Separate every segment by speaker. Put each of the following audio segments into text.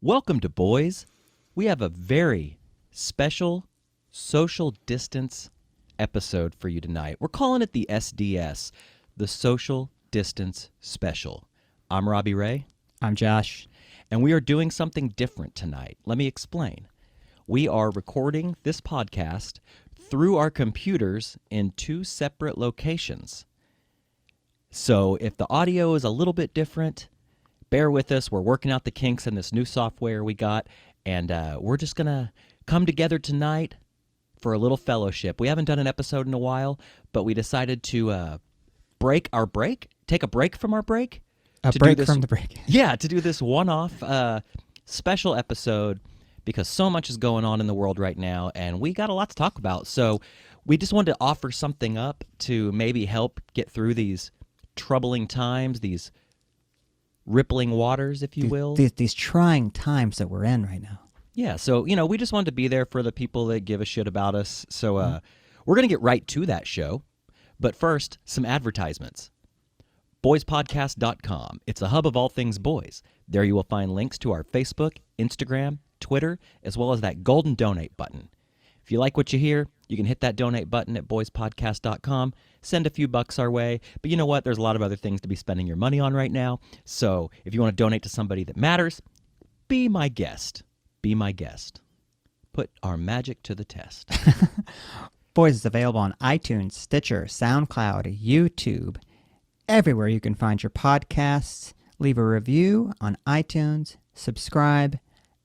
Speaker 1: Welcome to Boys. We have a very special social distance episode for you tonight. We're calling it the SDS, the Social Distance Special. I'm Robby Ray.
Speaker 2: I'm Josh.
Speaker 1: And we are doing something different tonight. Let me explain. We are recording this podcast through our computers in two separate locations. So if the audio is a little bit different, bear with us. We're working out the kinks in this new software we got, and we're just going to come together tonight for a little fellowship. We haven't done an episode in a while, but we decided to take a break from our break.
Speaker 2: From the break.
Speaker 1: Yeah, to do this one-off special episode because so much is going on in the world right now, and we got a lot to talk about. So we just wanted to offer something up to maybe help get through these troubling times, these rippling waters, if you will.
Speaker 2: These trying times that we're in right now.
Speaker 1: Yeah, so, we just wanted to be there for the people that give a shit about us. So we're going to get right to that show. But first, some advertisements. BoysPodcast.com. It's a hub of all things boys. There you will find links to our Facebook, Instagram, Twitter, as well as that golden donate button. If you like what you hear, you can hit that donate button at BoysPodcast.com, send a few bucks our way. But you know what? There's a lot of other things to be spending your money on right now. So if you want to donate to somebody that matters, be my guest. Be my guest. Put our magic to the test.
Speaker 2: Boys is available on iTunes, Stitcher, SoundCloud, YouTube, everywhere you can find your podcasts. Leave a review on iTunes, subscribe,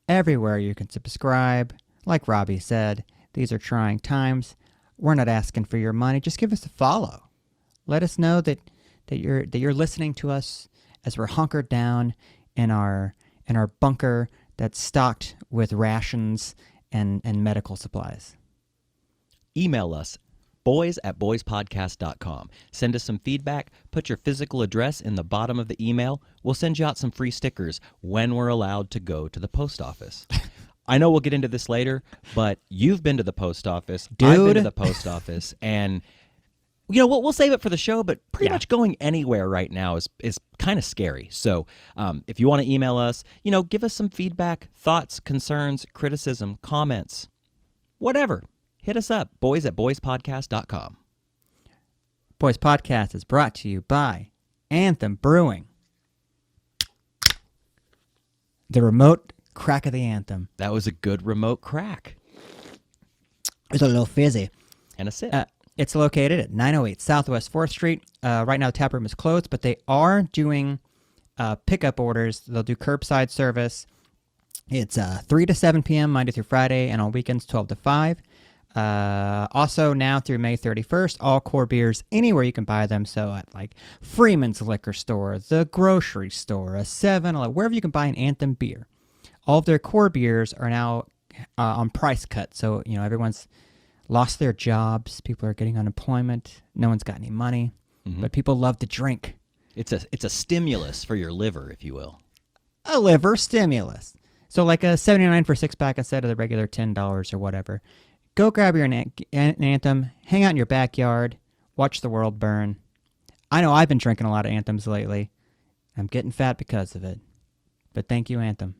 Speaker 2: everywhere you can subscribe. Like Robby said, these are trying times. We're not asking for your money. Just give us a follow. Let us know that you're listening to us as we're hunkered down in our bunker that's stocked with rations and medical supplies.
Speaker 1: Email us, boys@boyspodcast.com. Send us some feedback. Put your physical address in the bottom of the email. We'll send you out some free stickers when we're allowed to go to the post office. I know we'll get into this later, but you've been to the post office.
Speaker 2: Dude.
Speaker 1: I've been to the post office, and we'll save it for the show, but pretty much going anywhere right now is kind of scary. So if you want to email us, give us some feedback, thoughts, concerns, criticism, comments, whatever. Hit us up, boys@boyspodcast.com.
Speaker 2: Boys Podcast is brought to you by Anthem Brewing. The remote crack of the anthem.
Speaker 1: That was a good remote crack.
Speaker 2: It's a little fizzy.
Speaker 1: And a sip.
Speaker 2: It's located at 908 Southwest 4th Street. Right now the tap room is closed, but they are doing pickup orders. They'll do curbside service. It's 3 to 7 p.m. Monday through Friday, and on weekends 12 to 5. Also now through May 31st, all core beers anywhere you can buy them. So at like Freeman's Liquor Store, the grocery store, a 7-Eleven, wherever you can buy an Anthem beer. All of their core beers are now on price cut. So, everyone's lost their jobs. People are getting unemployment. No one's got any money, but people love to drink.
Speaker 1: It's a stimulus for your liver, if you will.
Speaker 2: A liver stimulus. So like a $79 for a 6-pack instead of the regular $10 or whatever. Go grab your Anthem, hang out in your backyard, watch the world burn. I know I've been drinking a lot of Anthems lately. I'm getting fat because of it. But thank you, Anthem.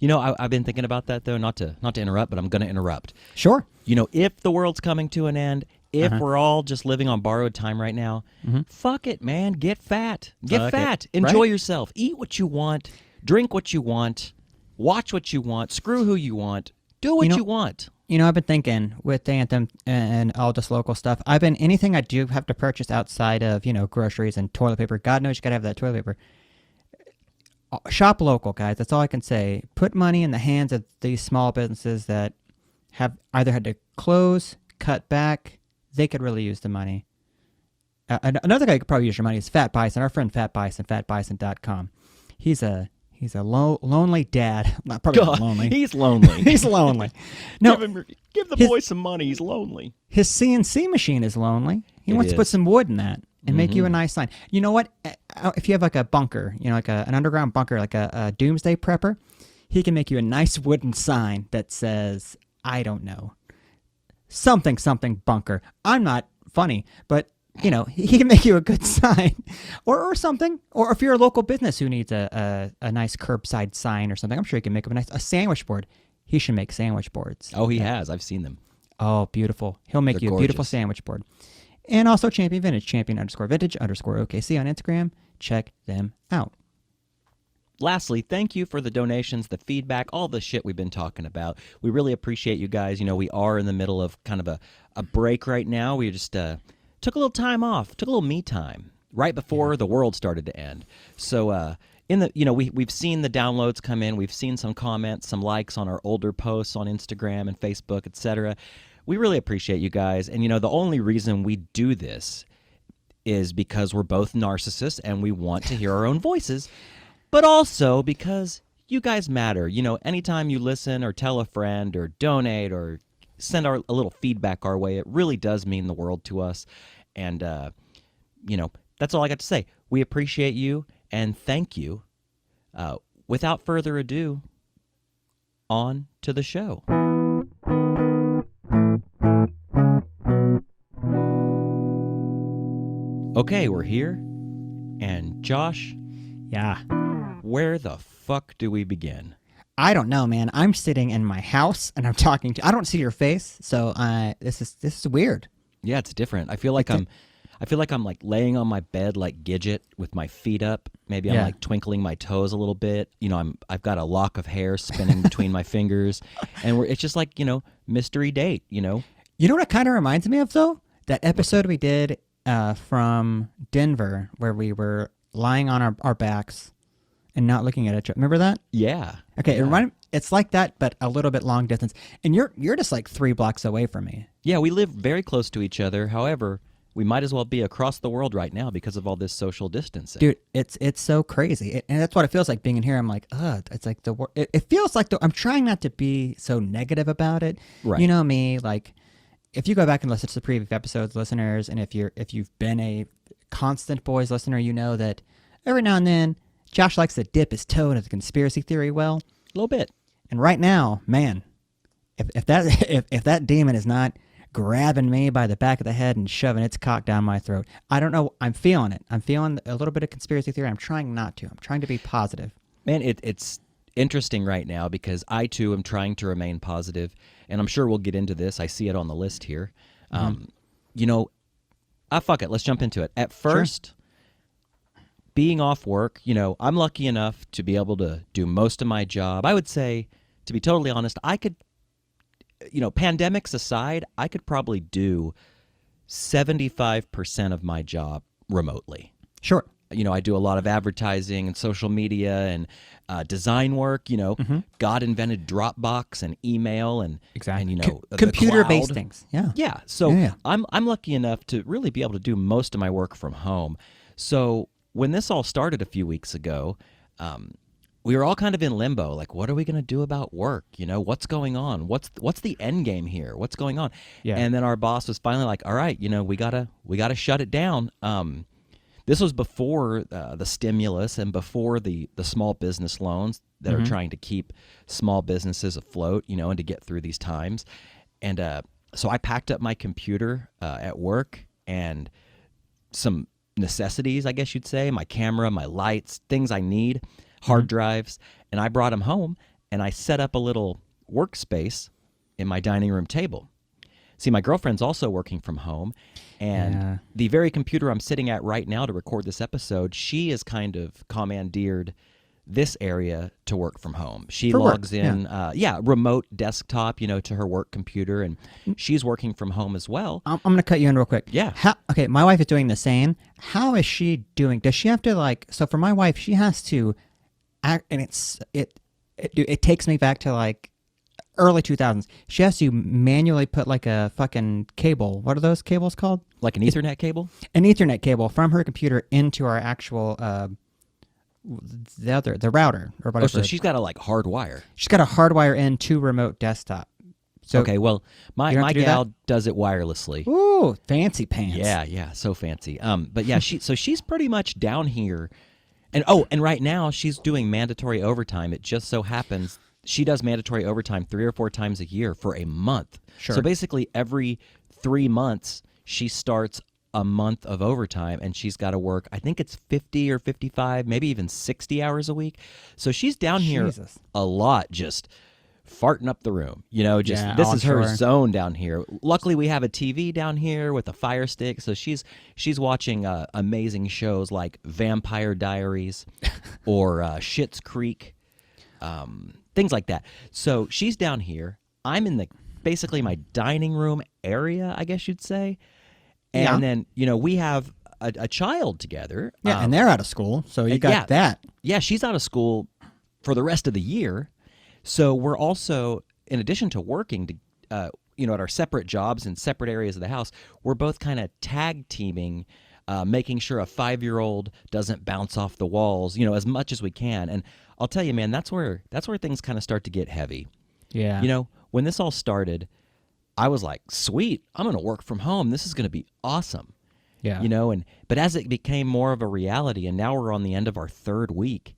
Speaker 1: I've been thinking about that, though, not to interrupt, but I'm going to interrupt.
Speaker 2: Sure.
Speaker 1: If the world's coming to an end, if we're all just living on borrowed time right now, fuck it, man. Get fat. Get fat. Enjoy yourself. Eat what you want. Drink what you want. Watch what you want. Screw who you want. Do what you want.
Speaker 2: I've been thinking with Anthem and all this local stuff, anything I do have to purchase outside of, groceries and toilet paper, God knows you got to have that toilet paper. Shop local, guys. That's all I can say. Put money in the hands of these small businesses that have either had to close, cut back. They could really use the money. Another guy who could probably use your money is Fat Bison. Our friend Fat Bison, fatbison.com. He's a lonely dad. Not probably not lonely.
Speaker 1: He's lonely.
Speaker 2: He's lonely. No,
Speaker 1: give the boy some money. He's lonely.
Speaker 2: His CNC machine is lonely. He wants to put some wood in that and make you a nice sign. You know what? If you have like a bunker, like an underground bunker, like a doomsday prepper, he can make you a nice wooden sign that says, I don't know, something bunker. I'm not funny, but he can make you a good sign or something. Or if you're a local business who needs a nice curbside sign or something, I'm sure he can make a sandwich board. He should make sandwich boards.
Speaker 1: Oh, he has. I've seen them.
Speaker 2: Oh, beautiful. He'll make
Speaker 1: They're
Speaker 2: you a
Speaker 1: gorgeous.
Speaker 2: beautiful sandwich board. And also Champion Vintage, champion_vintage_OKC on Instagram. Check them out.
Speaker 1: Lastly, thank you for the donations, the feedback, all the shit we've been talking about. We really appreciate you guys. We are in the middle of kind of a break right now. We just took a little time off, took a little me time right before the world started to end. So we've seen the downloads come in. We've seen some comments, some likes on our older posts on Instagram and Facebook, etc. We really appreciate you guys. And, the only reason we do this is because we're both narcissists and we want to hear our own voices, but also because you guys matter. Anytime you listen or tell a friend or donate or send a little feedback our way, it really does mean the world to us. And, that's all I got to say. We appreciate you and thank you. Without further ado, on to the show. Okay, we're here. And Josh,
Speaker 2: Yeah.
Speaker 1: where the fuck do we begin?
Speaker 2: I don't know, man. I'm sitting in my house and I'm talking to. I don't see your face, so this is weird.
Speaker 1: Yeah, it's different. I feel like I'm like laying on my bed like Gidget with my feet up. Maybe I'm
Speaker 2: Yeah.
Speaker 1: like twinkling my toes a little bit. I've got a lock of hair spinning between my fingers, and it's just like mystery date.
Speaker 2: You know what it kind of reminds me of though? That episode we did from Denver where we were lying on our backs and not looking at each other. Remember that?
Speaker 1: Yeah.
Speaker 2: Okay,
Speaker 1: Yeah.
Speaker 2: it's like that, but a little bit long distance. And you're just like 3 blocks away from me.
Speaker 1: Yeah, we live very close to each other. However, we might as well be across the world right now because of all this social distancing.
Speaker 2: Dude, it's so crazy. And that's what it feels like being in here. I'm like, it's like it feels like I'm trying not to be so negative about it.
Speaker 1: Right.
Speaker 2: You know me, like if you go back and listen to the previous episodes, listeners, and if you've been a constant Boys listener, you know that every now and then Josh likes to dip his toe into the conspiracy theory well.
Speaker 1: A little bit.
Speaker 2: And right now, man, if that demon is not grabbing me by the back of the head and shoving its cock down my throat, I don't know. I'm feeling it. I'm feeling a little bit of conspiracy theory. I'm trying not to. I'm trying to be positive.
Speaker 1: Man, it's interesting right now because I too am trying to remain positive, and I'm sure we'll get into this. I see it on the list here. Fuck it. Let's jump into it. At first, being off work, I'm lucky enough to be able to do most of my job. I would say, to be totally honest, I could, pandemics aside, I could probably do 75% of my job remotely.
Speaker 2: Sure.
Speaker 1: I do a lot of advertising and social media and design work. God invented Dropbox and email and
Speaker 2: Exactly.
Speaker 1: and the
Speaker 2: computer-based
Speaker 1: cloud.
Speaker 2: things. Yeah.
Speaker 1: Yeah. So
Speaker 2: Yeah.
Speaker 1: I'm lucky enough to really be able to do most of my work from home. So when this all started a few weeks ago, we were all kind of in limbo. Like, what are we going to do about work? What's going on? What's the end game here? What's going on?
Speaker 2: Yeah.
Speaker 1: And then our boss was finally like, all right, we gotta shut it down. This was before the stimulus and before the small business loans that are trying to keep small businesses afloat, and to get through these times. And so I packed up my computer at work and some necessities, I guess you'd say, my camera, my lights, things I need, hard drives, and I brought them home and I set up a little workspace in my dining room table. See, my girlfriend's also working from home, and the very computer I'm sitting at right now to record this episode, she has kind of commandeered this area to work from home. She logs in, remote desktop, to her work computer, and she's working from home as well.
Speaker 2: I'm going to cut you in real quick.
Speaker 1: Yeah.
Speaker 2: Okay, my wife is doing the same. How is she doing? Does she have to so for my wife, she has to act, and it takes me back to early 2000s. She has to manually put a fucking cable. What are those cables called?
Speaker 1: Like an Ethernet cable?
Speaker 2: An Ethernet cable from her computer into our actual the router or whatever.
Speaker 1: Oh, so she's got to hardwire.
Speaker 2: She's got a hardwire into remote desktop. So
Speaker 1: Okay, well, my gal does it wirelessly.
Speaker 2: Ooh, fancy pants.
Speaker 1: Yeah, so fancy. But yeah, she's pretty much down here, and right now she's doing mandatory overtime. It just so happens she does mandatory overtime 3 or 4 times a year for a month.
Speaker 2: Sure.
Speaker 1: So basically, every 3 months she starts a month of overtime, and she's got to work, I think it's 50 or 55, maybe even 60 hours a week. So she's down here
Speaker 2: Jesus.
Speaker 1: a lot, just farting up the room. Just
Speaker 2: Yeah,
Speaker 1: this
Speaker 2: I'm
Speaker 1: is her
Speaker 2: sure.
Speaker 1: zone down here. Luckily, we have a TV down here with a Fire Stick, so she's watching amazing shows like Vampire Diaries or Schitt's Creek, things like that. So she's down here. I'm in basically my dining room area, I guess you'd say. And then, we have a child together.
Speaker 2: Yeah, and they're out of school, so you got that.
Speaker 1: Yeah, she's out of school for the rest of the year. So we're also, in addition to working at our separate jobs in separate areas of the house, we're both kind of tag teaming, making sure a 5-year-old doesn't bounce off the walls, as much as we can. And I'll tell you, man, that's where things kind of start to get heavy.
Speaker 2: Yeah.
Speaker 1: When this all started, I was like, sweet, I'm going to work from home. This is going to be awesome.
Speaker 2: Yeah.
Speaker 1: But as it became more of a reality, and now we're on the end of our 3rd week,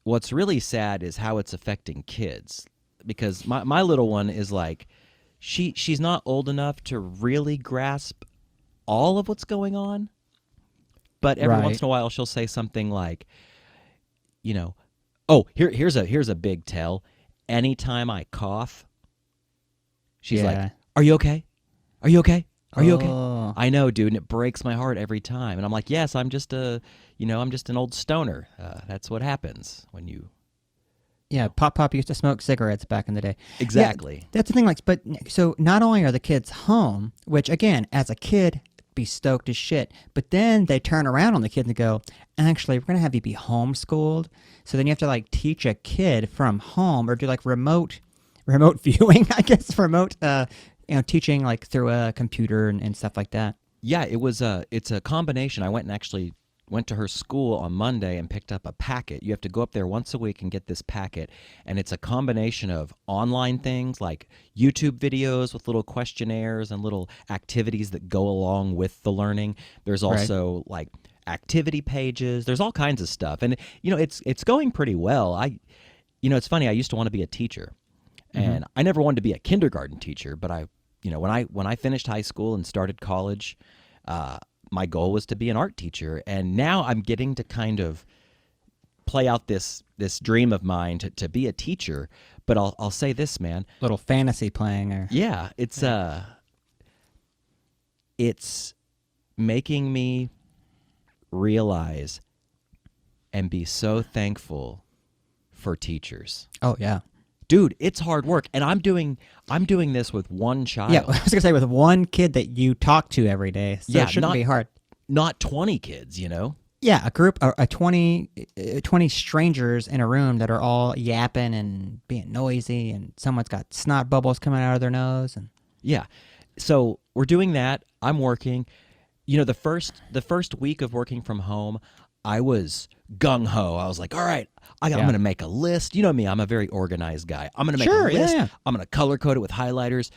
Speaker 1: what's really sad is how it's affecting kids, because my little one is like, she's not old enough to really grasp all of what's going on, but every
Speaker 2: Right.
Speaker 1: once in a while she'll say something like, oh, here's a big tell. Anytime I cough, she's like, "Are you okay? Are you okay? Are you okay?"
Speaker 2: Oh.
Speaker 1: I know, dude, and it breaks my heart every time. And I'm like, "Yes, I'm just I'm just an old stoner. That's what happens when you."
Speaker 2: Yeah, Pop used to smoke cigarettes back in the day.
Speaker 1: Exactly.
Speaker 2: Yeah, that's the thing. So not only are the kids home, which again, as a kid, be stoked as shit, but then they turn around on the kids and go, "Actually, we're gonna have you be homeschooled." So then you have to teach a kid from home or do remote viewing, I guess, remote teaching through a computer and stuff like that.
Speaker 1: Yeah, it's a combination. I went to her school on Monday and picked up a packet. You have to go up there once a week and get this packet, and it's a combination of online things like YouTube videos with little questionnaires and little activities that go along with the learning. There's also activity pages. There's all kinds of stuff, and it's going pretty well. It's funny. I used to want to be a teacher, and I never wanted to be a kindergarten teacher, but when I finished high school and started college, my goal was to be an art teacher, and now I'm getting to kind of play out this dream of mine to be a teacher. But I'll say this, man.
Speaker 2: Little fantasy playing, or
Speaker 1: Yeah, it's making me realize and be so thankful for teachers.
Speaker 2: oh yeah,
Speaker 1: Dude, it's hard work, and I'm doing this with one child.
Speaker 2: yeah. I was gonna say with one kid that you talk to every day, so
Speaker 1: Yeah,
Speaker 2: it shouldn't be hard.
Speaker 1: Not 20 kids,
Speaker 2: Yeah, a group, a 20 strangers in a room that are all yapping and being noisy, and someone's got snot bubbles coming out of their nose, and
Speaker 1: Yeah. So we're doing that. I'm working. The first week of working from home, I was gung-ho. I was like, all right, I'm going to make a list. You know me, I'm a very organized guy. I'm going to make a list.
Speaker 2: Yeah.
Speaker 1: I'm going to color code it with highlighters.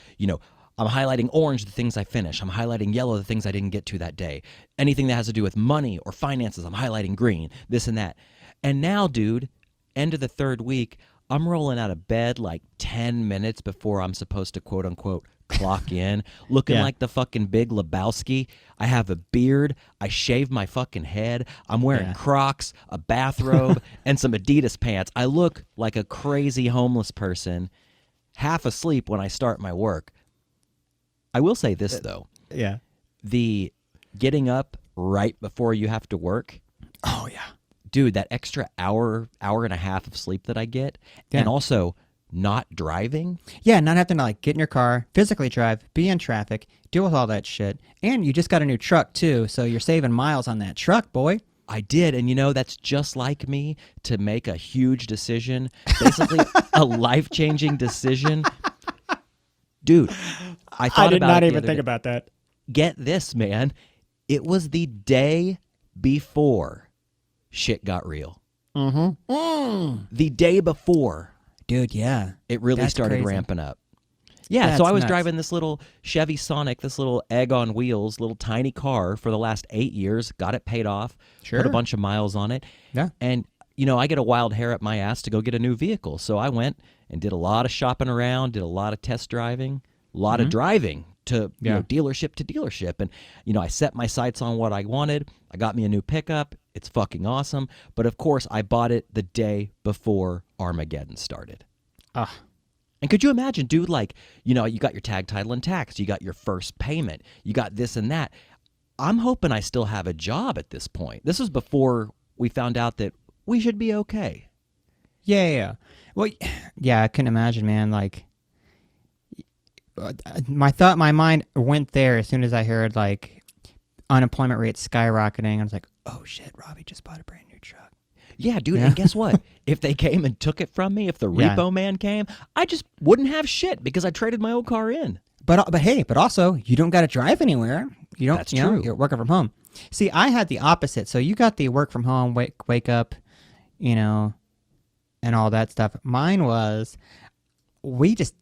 Speaker 1: I'm highlighting orange the things I finished. I'm highlighting yellow the things I didn't get to that day. Anything that has to do with money or finances, I'm highlighting green, this and that. And now, dude, end of the 3rd week, I'm rolling out of bed 10 minutes before I'm supposed to quote unquote clock in, looking like the fucking Big Lebowski. I have a beard. I shave my fucking head. I'm wearing Crocs, a bathrobe, and some Adidas pants. I look like a crazy homeless person, half asleep when I start my work. I will say this, though.
Speaker 2: yeah.
Speaker 1: The getting up right before you have to work.
Speaker 2: Oh yeah.
Speaker 1: Dude, that extra hour and a half of sleep that I get, and also not driving.
Speaker 2: Yeah, not having to get in your car, physically drive, be in traffic, deal with all that shit. And you just got a new truck too, so you're saving miles on that truck, boy.
Speaker 1: I did, and that's just like me to make a huge decision, basically a life-changing decision. Dude, I thought
Speaker 2: did
Speaker 1: about
Speaker 2: not
Speaker 1: it the
Speaker 2: even
Speaker 1: other
Speaker 2: think
Speaker 1: day.
Speaker 2: about that.
Speaker 1: Get this, man. It was the day before shit got real. The day before.
Speaker 2: Dude, yeah.
Speaker 1: It really
Speaker 2: That's
Speaker 1: started
Speaker 2: crazy.
Speaker 1: ramping up. Yeah,
Speaker 2: That's
Speaker 1: so I was
Speaker 2: nuts.
Speaker 1: driving this little Chevy Sonic, this little egg on wheels, little tiny car for the last 8 years. Got it paid off.
Speaker 2: Sure.
Speaker 1: Put a bunch of miles on it.
Speaker 2: Yeah.
Speaker 1: And, I get a wild hair up my ass to go get a new vehicle. So I went and did a lot of shopping around, did a lot of test driving, a lot of driving to dealership to dealership. And, I set my sights on what I wanted. I got me a new pickup. It's fucking awesome. But of course, I bought it the day before Armageddon started. And could you imagine, dude, like, you got your tag, title, and tax. You got your first payment. You got this and that. I'm hoping I still have a job at this point. This was before we found out that we should be okay.
Speaker 2: Yeah. Well, yeah, I couldn't imagine, man. Like, my mind went there as soon as I heard, like, unemployment rates skyrocketing. I was like, oh, shit, Robby just bought a brand new truck.
Speaker 1: Yeah, dude, and guess what? If they came and took it from me, if the repo man came, I just wouldn't have shit because I traded my old car in.
Speaker 2: But also, you don't got to drive anywhere. You don't.
Speaker 1: That's true.
Speaker 2: You're working from home. See, I had the opposite. So you got the work from home, wake up, and all that stuff. Mine was, we just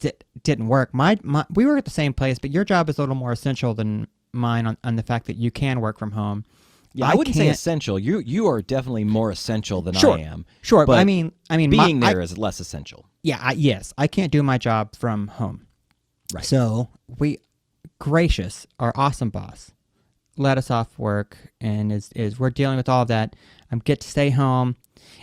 Speaker 2: didn't work. We were at the same place, but your job is a little more essential than mine on the fact that you can work from home.
Speaker 1: Yeah, I wouldn't say essential. You are definitely more essential than I am.
Speaker 2: Sure,
Speaker 1: but
Speaker 2: I mean,
Speaker 1: being there is less essential.
Speaker 2: Yeah, yes, I can't do my job from home.
Speaker 1: Right.
Speaker 2: So our awesome boss, let us off work, and is we're dealing with all of that. I get to stay home,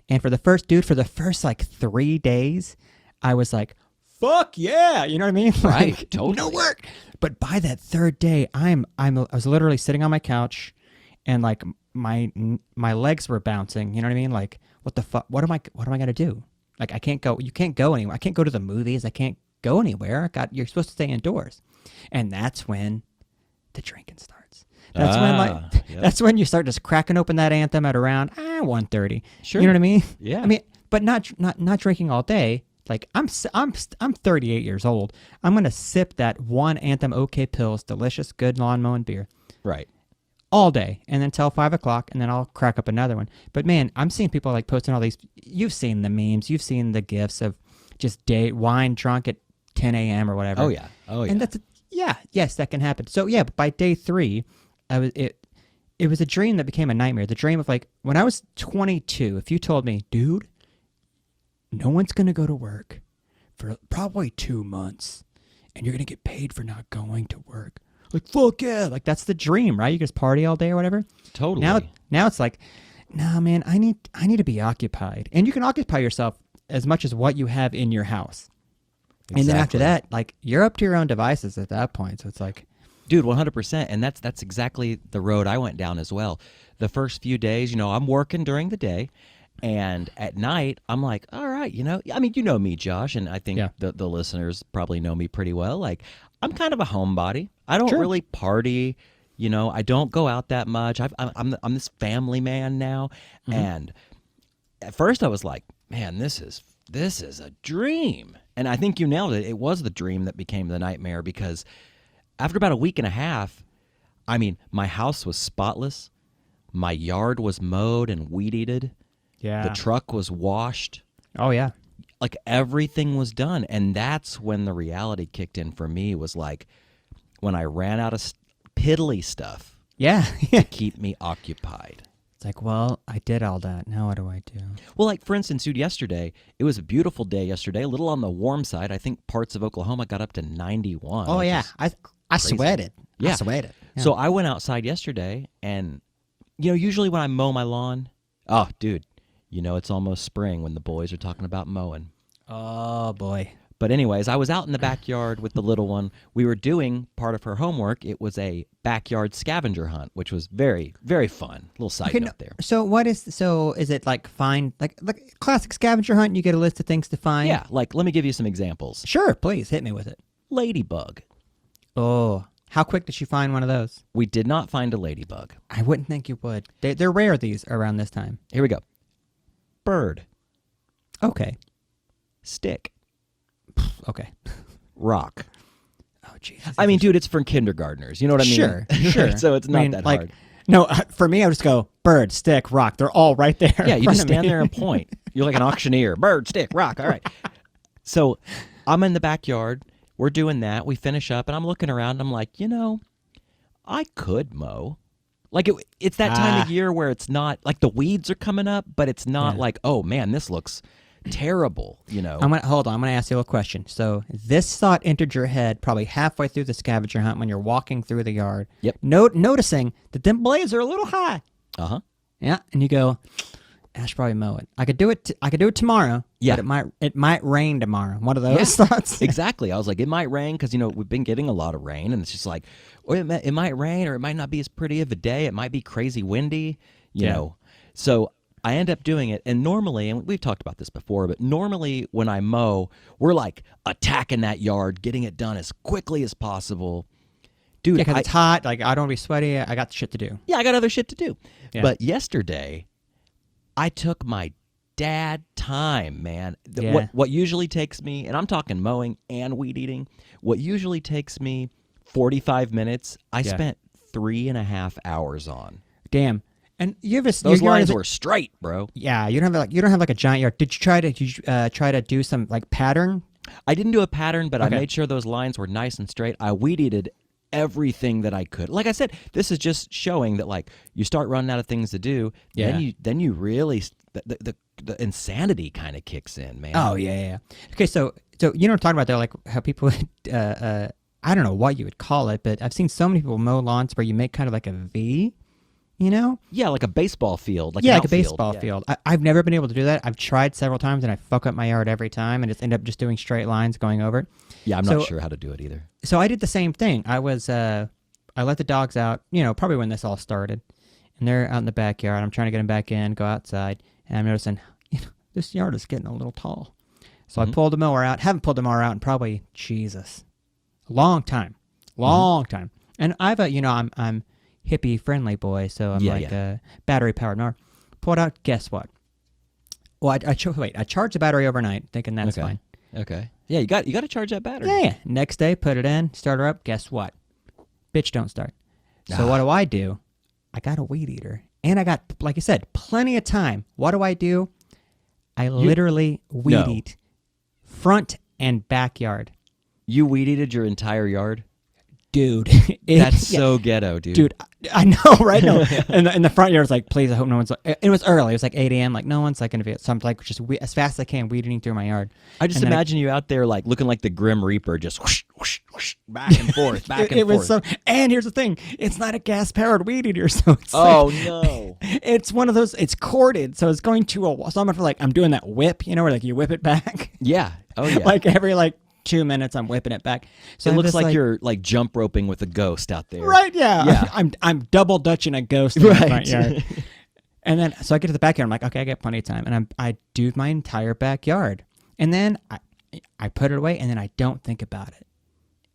Speaker 2: and for the first like 3 days, I was like, fuck yeah, you know what I mean?
Speaker 1: Right,
Speaker 2: Like,
Speaker 1: totally.
Speaker 2: no work. But by that third day, I was literally sitting on my couch, and like my legs were bouncing. You know what I mean? Like, what the fuck? What am I gonna do? Like, I can't go. You can't go anywhere. I can't go to the movies. I can't go anywhere. You're supposed to stay indoors, and that's when the drinking starts. That's when you start just cracking open that Anthem at around 1:30.
Speaker 1: Sure.
Speaker 2: You know what I mean?
Speaker 1: Yeah.
Speaker 2: I mean, but not drinking all day. Like, I'm 38 years old. I'm gonna sip that one Anthem OK Pills, delicious, good lawn mowing beer.
Speaker 1: Right.
Speaker 2: All day, and then until 5 o'clock, and then I'll crack up another one. But man, I'm seeing people like posting all these. You've seen the memes, you've seen the gifs of just wine drunk at 10 a.m. or whatever.
Speaker 1: Oh yeah.
Speaker 2: And that's yes, that can happen. So yeah, but by day 3, it was a dream that became a nightmare. The dream of, like, when I was 22, if you told me, dude, no one's gonna go to work for probably 2 months, and you're gonna get paid for not going to work. Like, fuck yeah. Like, that's the dream, right? You just party all day or whatever.
Speaker 1: Totally.
Speaker 2: Now it's like, nah, man, I need to be occupied. And you can occupy yourself as much as what you have in your house.
Speaker 1: Exactly.
Speaker 2: And then after that, like, you're up to your own devices at that point. So it's like,
Speaker 1: dude, 100%. And that's exactly the road I went down as well. The first few days, I'm working during the day. And at night, I'm like, all right, I mean, you know me, Josh, and I think the listeners probably know me pretty well. Like, I'm kind of a homebody. I don't really party. I don't go out that much. I'm this family man now. Mm-hmm. And at first I was like, man, this is a dream. And I think you nailed it. It was the dream that became the nightmare, because after about a week and a half, I mean, my house was spotless. My yard was mowed and weed-eated.
Speaker 2: yeah.
Speaker 1: The truck was washed.
Speaker 2: Oh, yeah.
Speaker 1: Like, everything was done. And that's when the reality kicked in for me, was like when I ran out of piddly stuff
Speaker 2: Yeah.
Speaker 1: to keep me occupied.
Speaker 2: It's like, well, I did all that. Now what do I do?
Speaker 1: Well, like, for instance, dude, yesterday, it was a beautiful day yesterday, a little on the warm side. I think parts of Oklahoma got up to 91.
Speaker 2: Oh, yeah. I sweated.
Speaker 1: Yeah.
Speaker 2: I sweated. Yeah.
Speaker 1: So I went outside yesterday, and, usually when I mow my lawn, oh, dude, it's almost spring when the boys are talking about mowing.
Speaker 2: Oh, boy.
Speaker 1: But anyways, I was out in the backyard with the little one. We were doing part of her homework. It was a backyard scavenger hunt, which was very, very fun. Little side note there.
Speaker 2: So is it like find, like classic scavenger hunt? You get a list of things to find?
Speaker 1: Yeah, like, let me give you some examples.
Speaker 2: Sure, please, hit me with it.
Speaker 1: Ladybug.
Speaker 2: Oh, how quick did you find one of those?
Speaker 1: We did not find a ladybug.
Speaker 2: I wouldn't think you would. They're rare, these, around this time.
Speaker 1: Here we go. Bird.
Speaker 2: Okay.
Speaker 1: Stick.
Speaker 2: Okay.
Speaker 1: Rock.
Speaker 2: Oh, Jesus.
Speaker 1: I mean, dude, it's for kindergartners. You know what I mean?
Speaker 2: Sure.
Speaker 1: So it's not that hard.
Speaker 2: No, for me, I would just go bird, stick, rock. They're all right there.
Speaker 1: Yeah, you just stand there and point. You're like an auctioneer. Bird, stick, rock. All right. So I'm in the backyard. We're doing that. We finish up, and I'm looking around. And I'm like, I could mow. Like, it's that time of year where it's not, like, the weeds are coming up, but it's not like, oh, man, this looks terrible, you know.
Speaker 2: Hold on. I'm gonna ask you a little question. So this thought entered your head probably halfway through the scavenger hunt when you're walking through the yard.
Speaker 1: Yep.
Speaker 2: Noticing that them blades are a little high.
Speaker 1: Uh-huh.
Speaker 2: Yeah, and you go, I should probably mow it. I could do it. I could do it tomorrow.
Speaker 1: Yeah.
Speaker 2: But it might rain tomorrow. One of those thoughts.
Speaker 1: Exactly. I was like, it might rain because, you know, we've been getting a lot of rain, and it's just like, or it might rain, or it might not be as pretty of a day. It might be crazy windy, you know. So I end up doing it, and normally, and we've talked about this before, but normally when I mow, we're like attacking that yard, getting it done as quickly as possible. Dude,
Speaker 2: Yeah, because it's hot. Like, I don't want to be sweaty. I got shit to do.
Speaker 1: Yeah, I got other shit to do.
Speaker 2: Yeah.
Speaker 1: But yesterday, I took my dad time, man.
Speaker 2: Yeah.
Speaker 1: What usually takes me, and I'm talking mowing and weed eating, what usually takes me 45 minutes, I spent 3.5 hours on.
Speaker 2: Damn. And you have
Speaker 1: those lines were straight, bro.
Speaker 2: Yeah, you don't have like a giant yard. Did you try to do some like pattern?
Speaker 1: I didn't do a pattern, but
Speaker 2: Okay.
Speaker 1: I made sure those lines were nice and straight. I weed eated everything that I could. Like I said, this is just showing that, like, you start running out of things to do, then you really the insanity kind of kicks in, man.
Speaker 2: Oh yeah. Okay, so you know what I'm talking about there, like how people I don't know what you would call it, but I've seen so many people mow lawns where you make kind of like a V, you know?
Speaker 1: Yeah, like a baseball field. Like
Speaker 2: a baseball field. I've never been able to do that. I've tried several times, and I fuck up my yard every time, and just end up just doing straight lines going over it.
Speaker 1: Yeah, I'm not sure how to do it either.
Speaker 2: So I did the same thing. I let the dogs out, you know, probably when this all started, and they're out in the backyard. I'm trying to get them back in, go outside, and I'm noticing, you know, this yard is getting a little tall. So I pulled the mower out. Haven't pulled the mower out in probably, Jesus, a long time. And I've I'm hippie friendly boy, so I'm a battery powered mower. Pull it out. Guess what? Well, I charged the battery overnight, thinking that's fine.
Speaker 1: Okay. Yeah, you got to charge that battery.
Speaker 2: Yeah. Next day, put it in, start her up. Guess what? Bitch, don't start. So what do? I got a weed eater, and I got, like I said, plenty of time. What do? I literally weed eat front and backyard.
Speaker 1: You weed eated your entire yard?
Speaker 2: Dude.
Speaker 1: That's so ghetto, dude.
Speaker 2: Dude, I know, right? No. And the front yard was like, please, I hope no one's... It was early. It was like 8 a.m. Like, no one's like going to be... So I'm like, just as fast as I can, weeding through my yard.
Speaker 1: I just imagine you out there like looking like the Grim Reaper, just whoosh, whoosh, whoosh, back and forth, back and forth.
Speaker 2: Was and here's the thing. It's not a gas-powered weed eater, so it's
Speaker 1: no.
Speaker 2: It's one of those... It's corded, so it's going to a... So I'm doing that whip, you know, where like you whip it back.
Speaker 1: Yeah. Oh, yeah.
Speaker 2: Like every 2 minutes, I'm whipping it back. So
Speaker 1: it looks like you're like jump roping with a ghost out there.
Speaker 2: Right, yeah. I'm double dutching a ghost in the front yard. And then, so I get to the backyard. I'm like, okay, I got plenty of time. And I do my entire backyard. And then I put it away, and then I don't think about it.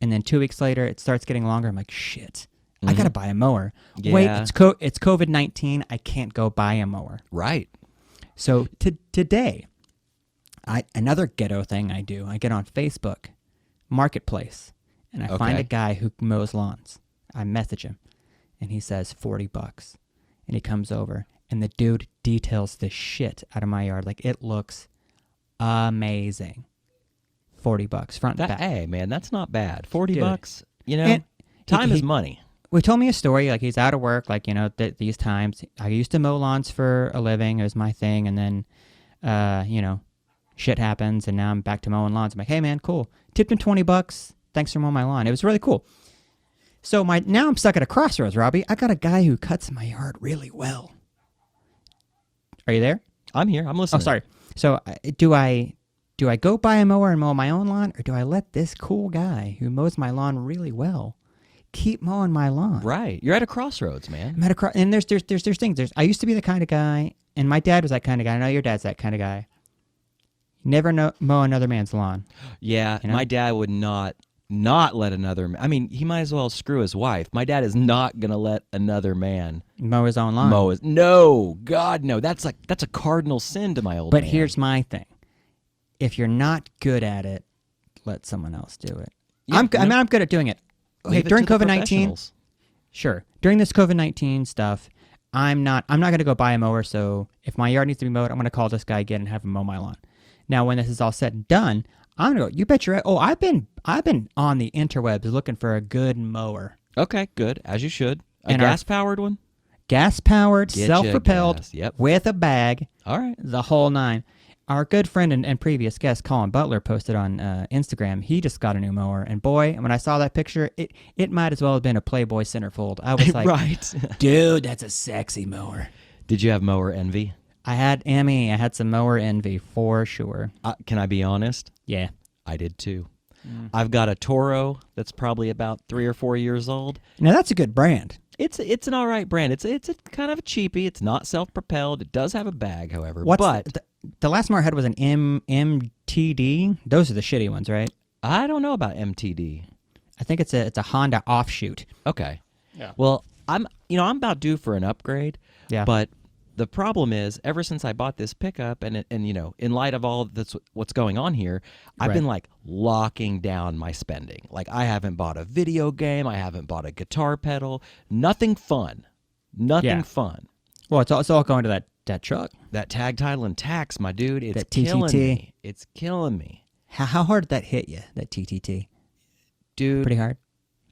Speaker 2: And then 2 weeks later, it starts getting longer. I'm like, shit, I got to buy a mower.
Speaker 1: Yeah.
Speaker 2: Wait, it's COVID-19. I can't go buy a mower.
Speaker 1: Right.
Speaker 2: So today... another ghetto thing I do, I get on Facebook Marketplace, and I find a guy who mows lawns. I message him, and he says $40, and he comes over, and the dude details the shit out of my yard. Like, it looks amazing. $40 front and back.
Speaker 1: Hey, man, that's not bad. $40,
Speaker 2: Dude.
Speaker 1: you know,
Speaker 2: And
Speaker 1: time is money.
Speaker 2: He told me a story, like he's out of work, like, you know, these times. I used to mow lawns for a living. It was my thing, and then, you know, shit happens, and now I'm back to mowing lawns. I'm like, hey, man, cool. Tipped him $20. Thanks for mowing my lawn. It was really cool. So now I'm stuck at a crossroads, Robbie. I got a guy who cuts my yard really well. Are you there?
Speaker 1: I'm here. I'm listening.
Speaker 2: Oh, sorry. So do I go buy a mower and mow my own lawn, or do I let this cool guy who mows my lawn really well keep mowing my lawn?
Speaker 1: Right. You're at a crossroads, man.
Speaker 2: I'm at a and there's things. I used to be the kind of guy, and my dad was that kind of guy. I know your dad's that kind of guy. Never mow another man's lawn.
Speaker 1: Yeah,
Speaker 2: you know?
Speaker 1: My dad would not let another... I mean, he might as well screw his wife. My dad is not going to let another man...
Speaker 2: mow his own lawn.
Speaker 1: No, God, no. That's a cardinal sin to my old man.
Speaker 2: But here's my thing. If you're not good at it, let someone else do it.
Speaker 1: Yeah,
Speaker 2: I'm good at doing it. Okay, during COVID-19... Sure. During this COVID-19 stuff, I'm not going to go buy a mower, so if my yard needs to be mowed, I'm going to call this guy again and have him mow my lawn. Now, when this is all said and done, I'm going to go, you bet your... Oh, I've been on the interwebs looking for a good mower.
Speaker 1: Okay, good, as you should. A gas-powered one?
Speaker 2: Gas-powered, self-propelled,
Speaker 1: gas. Yep.
Speaker 2: with a bag.
Speaker 1: All right.
Speaker 2: The whole nine. Our good friend and previous guest, Colin Butler, posted on Instagram. He just got a new mower. And boy, when I saw that picture, it might as well have been a Playboy centerfold. I was like,
Speaker 1: right.
Speaker 2: dude, that's a sexy mower.
Speaker 1: Did you have mower envy?
Speaker 2: I had some mower envy for sure.
Speaker 1: Can I be honest?
Speaker 2: Yeah.
Speaker 1: I did too. I've got a Toro that's probably about 3 or 4 years old.
Speaker 2: Now, that's a good brand.
Speaker 1: It's an all right brand. It's a kind of a cheapie. It's not self-propelled. It does have a bag, however.
Speaker 2: The last mower I had was an MTD. Those are the shitty ones, right?
Speaker 1: I don't know about MTD.
Speaker 2: I think it's a Honda offshoot.
Speaker 1: Okay.
Speaker 2: Yeah.
Speaker 1: Well, I'm about due for an upgrade.
Speaker 2: Yeah.
Speaker 1: But the problem is, ever since I bought this pickup, and in light of all that's what's going on here, I've been like locking down my spending. Like I haven't bought a video game, I haven't bought a guitar pedal, nothing fun, fun.
Speaker 2: Well, it's all going to that truck.
Speaker 1: That tag, title, and tax, my dude, it's
Speaker 2: That
Speaker 1: killing
Speaker 2: TTT.
Speaker 1: me. It's killing me,
Speaker 2: How hard did that hit you? That TTT,
Speaker 1: dude.
Speaker 2: pretty hard.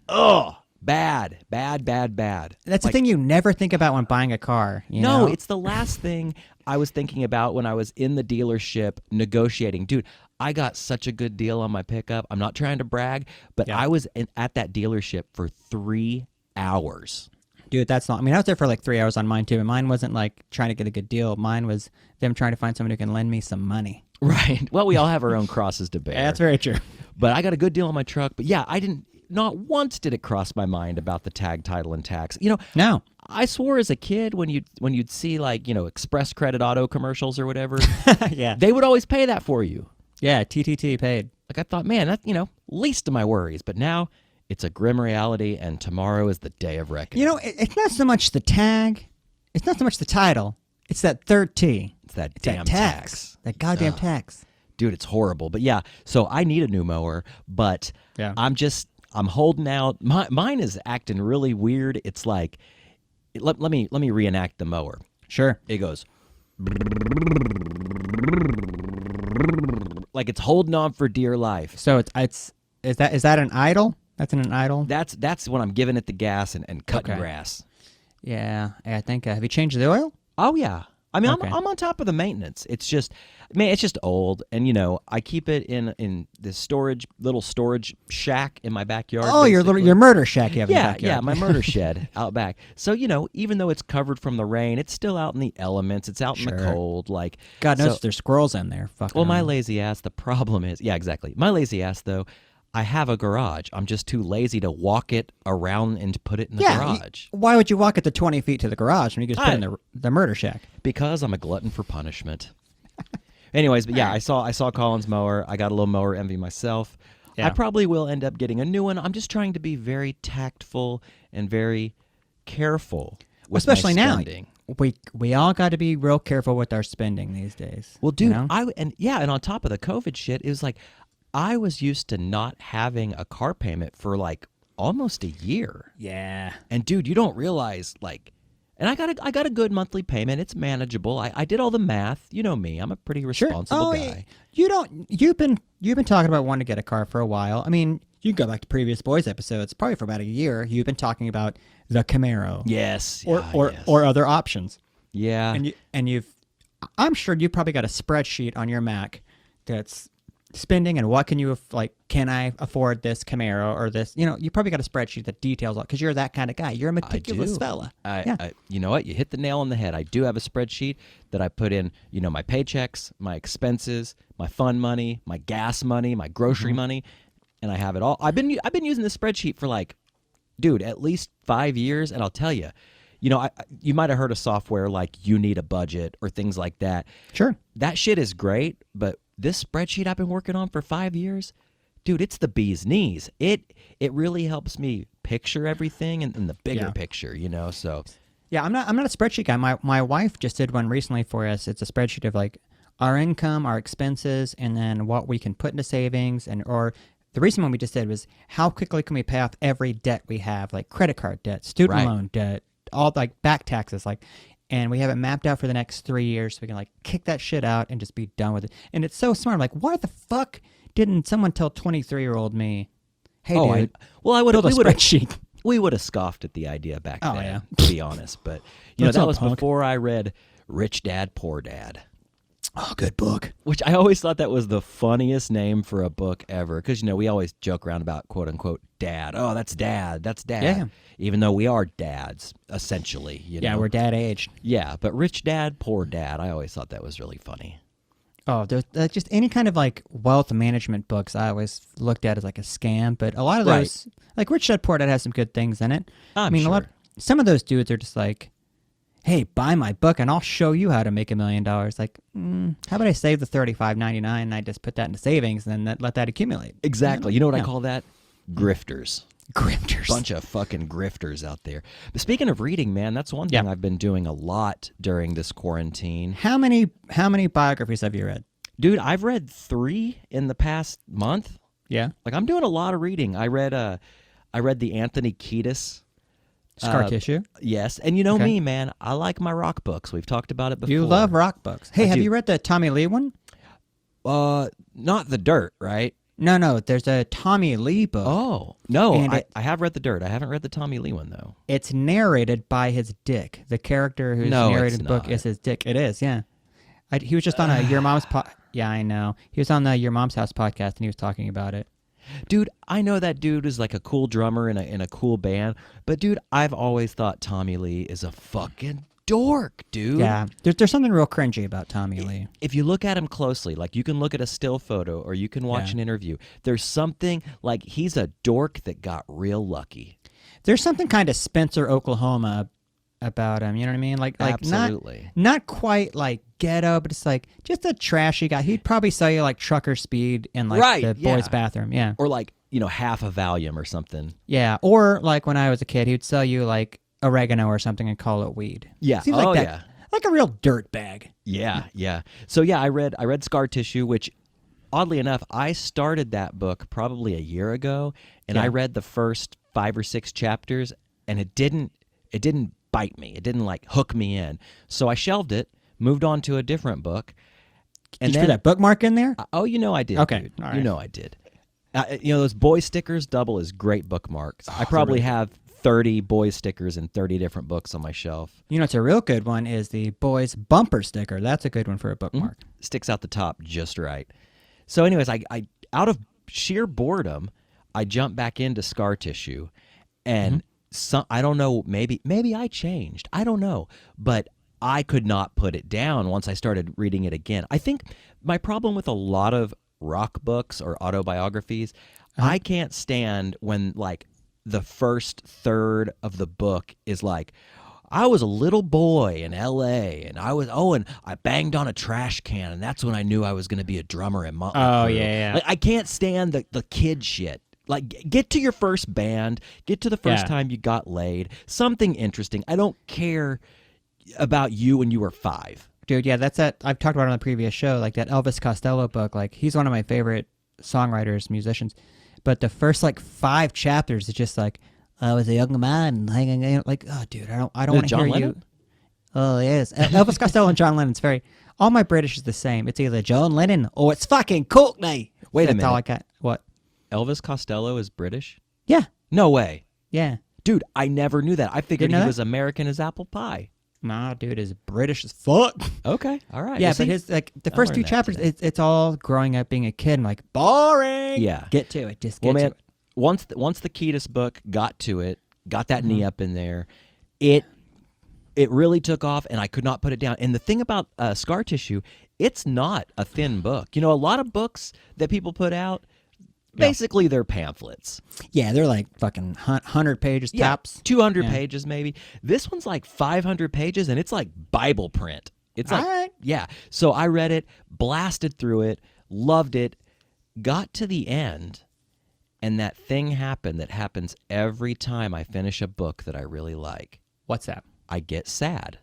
Speaker 1: Oh, bad.
Speaker 2: That's the thing you never think about when buying a car. You know?
Speaker 1: It's the last thing I was thinking about when I was in the dealership negotiating. Dude, I got such a good deal on my pickup. I'm not trying to brag, but I was at that dealership for 3 hours.
Speaker 2: Dude, that's not. I mean, I was there for like 3 hours on mine too, and mine wasn't like trying to get a good deal. Mine was them trying to find someone who can lend me some money.
Speaker 1: Right. Well, we all have our own crosses to bear.
Speaker 2: Yeah, that's very true.
Speaker 1: But I got a good deal on my truck. But yeah, not once did it cross my mind about the tag, title, and tax.
Speaker 2: No.
Speaker 1: I swore as a kid when you'd see like, Express Credit Auto commercials or whatever,
Speaker 2: Yeah.
Speaker 1: they would always pay that for you.
Speaker 2: Yeah, TTT paid.
Speaker 1: Like I thought, man, that's, least of my worries. But now it's a grim reality, and tomorrow is the day of reckoning.
Speaker 2: It's not so much the tag. It's not so much the title. It's that third T.
Speaker 1: It's that
Speaker 2: It's
Speaker 1: damn
Speaker 2: that tax. That goddamn tax.
Speaker 1: Dude, it's horrible. But yeah, so I need a new mower, but
Speaker 2: Yeah.
Speaker 1: I'm holding out. Mine is acting really weird. It's like, let me reenact the mower.
Speaker 2: Sure.
Speaker 1: It goes like it's holding on for dear life.
Speaker 2: So is that an idle? That's an idle?
Speaker 1: That's when I'm giving it the gas and cutting
Speaker 2: Okay.
Speaker 1: grass.
Speaker 2: Yeah, I think. Have you changed the oil?
Speaker 1: Oh yeah. I mean,
Speaker 2: Okay.
Speaker 1: I'm on top of the maintenance. It's just, it's just old, and I keep it in this little storage shack in my backyard.
Speaker 2: Oh,
Speaker 1: basically.
Speaker 2: your murder shack you have in the backyard.
Speaker 1: Yeah, my murder shed out back. So even though it's covered from the rain, it's still out in the elements. It's out in the
Speaker 2: Sure.
Speaker 1: cold. Like
Speaker 2: God knows there's squirrels in there. Fucking
Speaker 1: well, my
Speaker 2: around.
Speaker 1: lazy ass. The problem is, yeah, exactly. My lazy ass though. I have a garage. I'm just too lazy to walk it around and put it in the garage.
Speaker 2: Why would you walk it the 20 feet to the garage when you could just put it in the murder shack?
Speaker 1: Because I'm a glutton for punishment. Anyways, but yeah, I saw Colin's mower. I got a little mower envy myself.
Speaker 2: Yeah.
Speaker 1: I probably will end up getting a new one. I'm just trying to be very tactful and very careful with
Speaker 2: Especially
Speaker 1: my
Speaker 2: now.
Speaker 1: spending.
Speaker 2: We all got to be real careful with our spending these days.
Speaker 1: Well, dude,
Speaker 2: you know?
Speaker 1: and on top of the COVID shit, it was like I was used to not having a car payment for like almost a year.
Speaker 2: Yeah.
Speaker 1: And dude, you don't realize like, and I got a good monthly payment. It's manageable. I did all the math. You know me. I'm a pretty responsible guy.
Speaker 2: You've been talking about wanting to get a car for a while. I mean, you can go back to previous Boys episodes. Probably for about a year, you've been talking about the Camaro.
Speaker 1: Yes.
Speaker 2: Or other options.
Speaker 1: Yeah.
Speaker 2: I'm sure you've probably got a spreadsheet on your Mac that's spending and what can I afford this Camaro or this, you probably got a spreadsheet that details all, because you're that kind of guy. You're a meticulous fella.
Speaker 1: You know what? You hit the nail on the head. I do have a spreadsheet that I put in, my paychecks, my expenses, my fun money, my gas money, my grocery money, and I have it all. I've been using this spreadsheet for like, dude, at least 5 years, and I'll tell you, you might have heard of software like You Need a Budget or things like that.
Speaker 2: Sure.
Speaker 1: That shit is great, but this spreadsheet I've been working on for 5 years, dude, it's the bee's knees. It really helps me picture everything in the bigger picture, so.
Speaker 2: Yeah, I'm not a spreadsheet guy. My wife just did one recently for us. It's a spreadsheet of like our income, our expenses, and then what we can put into savings, or the recent one we just did was how quickly can we pay off every debt we have, like credit card debt, student loan debt, all like back taxes, and we have it mapped out for the next 3 years so we can like kick that shit out and just be done with it. And it's so smart. I'm like, why the fuck didn't someone tell 23-year-old me, hey, dude,
Speaker 1: I would have
Speaker 2: build a spreadsheet?
Speaker 1: We would have scoffed at the idea back then,
Speaker 2: yeah.
Speaker 1: to be honest. But,
Speaker 2: That's
Speaker 1: that
Speaker 2: all
Speaker 1: was
Speaker 2: punk.
Speaker 1: before I read Rich Dad, Poor Dad.
Speaker 2: Oh, good book.
Speaker 1: Which I always thought that was the funniest name for a book ever. Because, we always joke around about quote unquote dad. Oh, that's dad. That's dad.
Speaker 2: Yeah.
Speaker 1: Even though we are dads, essentially.
Speaker 2: Yeah, we're dad aged.
Speaker 1: Yeah, but rich dad, poor dad. I always thought that was really funny.
Speaker 2: Oh, there's just any kind of like wealth management books I always looked at as like a scam. But a lot of those, like Rich Dad Poor Dad has some good things in it.
Speaker 1: I'm sure.
Speaker 2: Some of those dudes are just like, hey, buy my book and I'll show you how to make $1 million. Like, how about I save the $35.99 and I just put that into savings and then let that accumulate?
Speaker 1: Exactly. You know what I call that? Grifters.
Speaker 2: Grifters.
Speaker 1: Bunch of fucking grifters out there. But speaking of reading, man, that's one thing I've been doing a lot during this quarantine.
Speaker 2: How many biographies have you read?
Speaker 1: Dude, I've read 3 in the past month.
Speaker 2: Yeah.
Speaker 1: Like I'm doing a lot of reading. I read the Anthony Kiedis
Speaker 2: Scar Tissue?
Speaker 1: Yes. And you know me, man. I like my rock books. We've talked about it before.
Speaker 2: You love rock books. Hey, have you read the Tommy Lee one?
Speaker 1: Not The Dirt, right?
Speaker 2: No. There's a Tommy Lee book.
Speaker 1: Oh. No,
Speaker 2: And
Speaker 1: I have read The Dirt. I haven't read the Tommy Lee one, though.
Speaker 2: It's narrated by his dick. The character who's narrated the book is his dick. It is, yeah. He was just on a Your Mom's Yeah, I know. He was on the Your Mom's House podcast, and he was talking about it.
Speaker 1: Dude, I know that dude is like a cool drummer in a cool band, but dude, I've always thought Tommy Lee is a fucking dork, dude.
Speaker 2: Yeah, there's something real cringy about Tommy Lee.
Speaker 1: If you look at him closely, like you can look at a still photo or you can watch an interview, there's something like he's a dork that got real lucky.
Speaker 2: There's something kind of Spencer, Oklahoma about him, you know what I mean? Like
Speaker 1: Absolutely.
Speaker 2: Not quite like ghetto, but it's like just a trashy guy. He'd probably sell you like trucker speed in like the boys' bathroom, yeah.
Speaker 1: Or like, half a Valium or something.
Speaker 2: Yeah, or like when I was a kid, he'd sell you like oregano or something and call it weed.
Speaker 1: Yeah.
Speaker 2: Seems like that. Like a real dirt bag.
Speaker 1: Yeah. So yeah, I read Scar Tissue, which oddly enough, I started that book probably a year ago, and I read the first 5 or 6 chapters, and it didn't bite me. It didn't like hook me in. So I shelved it, moved on to a different book. And
Speaker 2: Did you put that bookmark in there?
Speaker 1: I did.
Speaker 2: Okay.
Speaker 1: Dude.
Speaker 2: All right.
Speaker 1: I did. Those boy stickers double as great bookmarks. I probably have 30 boy stickers and 30 different books on my shelf.
Speaker 2: It's a real good one is the boys bumper sticker. That's a good one for a bookmark.
Speaker 1: Sticks out the top just right. So anyways, I out of sheer boredom, I jumped back into Scar Tissue, and I don't know, maybe I changed. I don't know, but I could not put it down once I started reading it again. I think my problem with a lot of rock books or autobiographies, I can't stand when like the first third of the book is like, I was a little boy in L.A. and and I banged on a trash can, and that's when I knew I was going to be a drummer in Motley Crue.
Speaker 2: Oh, yeah.
Speaker 1: Like, I can't stand the kid shit. Like, get to your first band, get to the first time you got laid, something interesting. I don't care about you when you were 5.
Speaker 2: Dude, yeah, that's that. I've talked about it on the previous show, like that Elvis Costello book. Like, he's one of my favorite songwriters, musicians. But the first like 5 chapters is just like, I was a young man hanging like, oh, dude, I don't want to hear
Speaker 1: Lennon?
Speaker 2: you. Oh, yes, Elvis Costello and John Lennon's very. All my British is the same. It's either John Lennon or it's fucking Courtney.
Speaker 1: Wait a minute.
Speaker 2: That's all I got. What?
Speaker 1: Elvis Costello is British?
Speaker 2: Yeah.
Speaker 1: No way.
Speaker 2: Yeah.
Speaker 1: Dude, I never knew that. I figured
Speaker 2: Didn't know
Speaker 1: he
Speaker 2: that?
Speaker 1: was American as apple pie.
Speaker 2: Nah, dude is British as fuck.
Speaker 1: Okay, all right.
Speaker 2: Yeah,
Speaker 1: Well,
Speaker 2: but
Speaker 1: see,
Speaker 2: his like the
Speaker 1: I
Speaker 2: first
Speaker 1: learned
Speaker 2: 2
Speaker 1: that
Speaker 2: chapters,
Speaker 1: today.
Speaker 2: it's all growing up being a kid. I'm like, boring.
Speaker 1: Yeah.
Speaker 2: Get to it. Just get
Speaker 1: well,
Speaker 2: to
Speaker 1: man,
Speaker 2: it.
Speaker 1: once the Kiedis book got to it, got that knee up in there, it really took off, and I could not put it down. And the thing about Scar Tissue, it's not a thin book. A lot of books that people put out, basically they're pamphlets.
Speaker 2: Yeah, they're like fucking 100 pages tops.
Speaker 1: 200 pages maybe. This one's like 500 pages, and it's like Bible print. It's like,
Speaker 2: All right.
Speaker 1: yeah. So I read it, blasted through it, loved it, got to the end, and that thing happened that happens every time I finish a book that I really like.
Speaker 2: What's that?
Speaker 1: I get sad.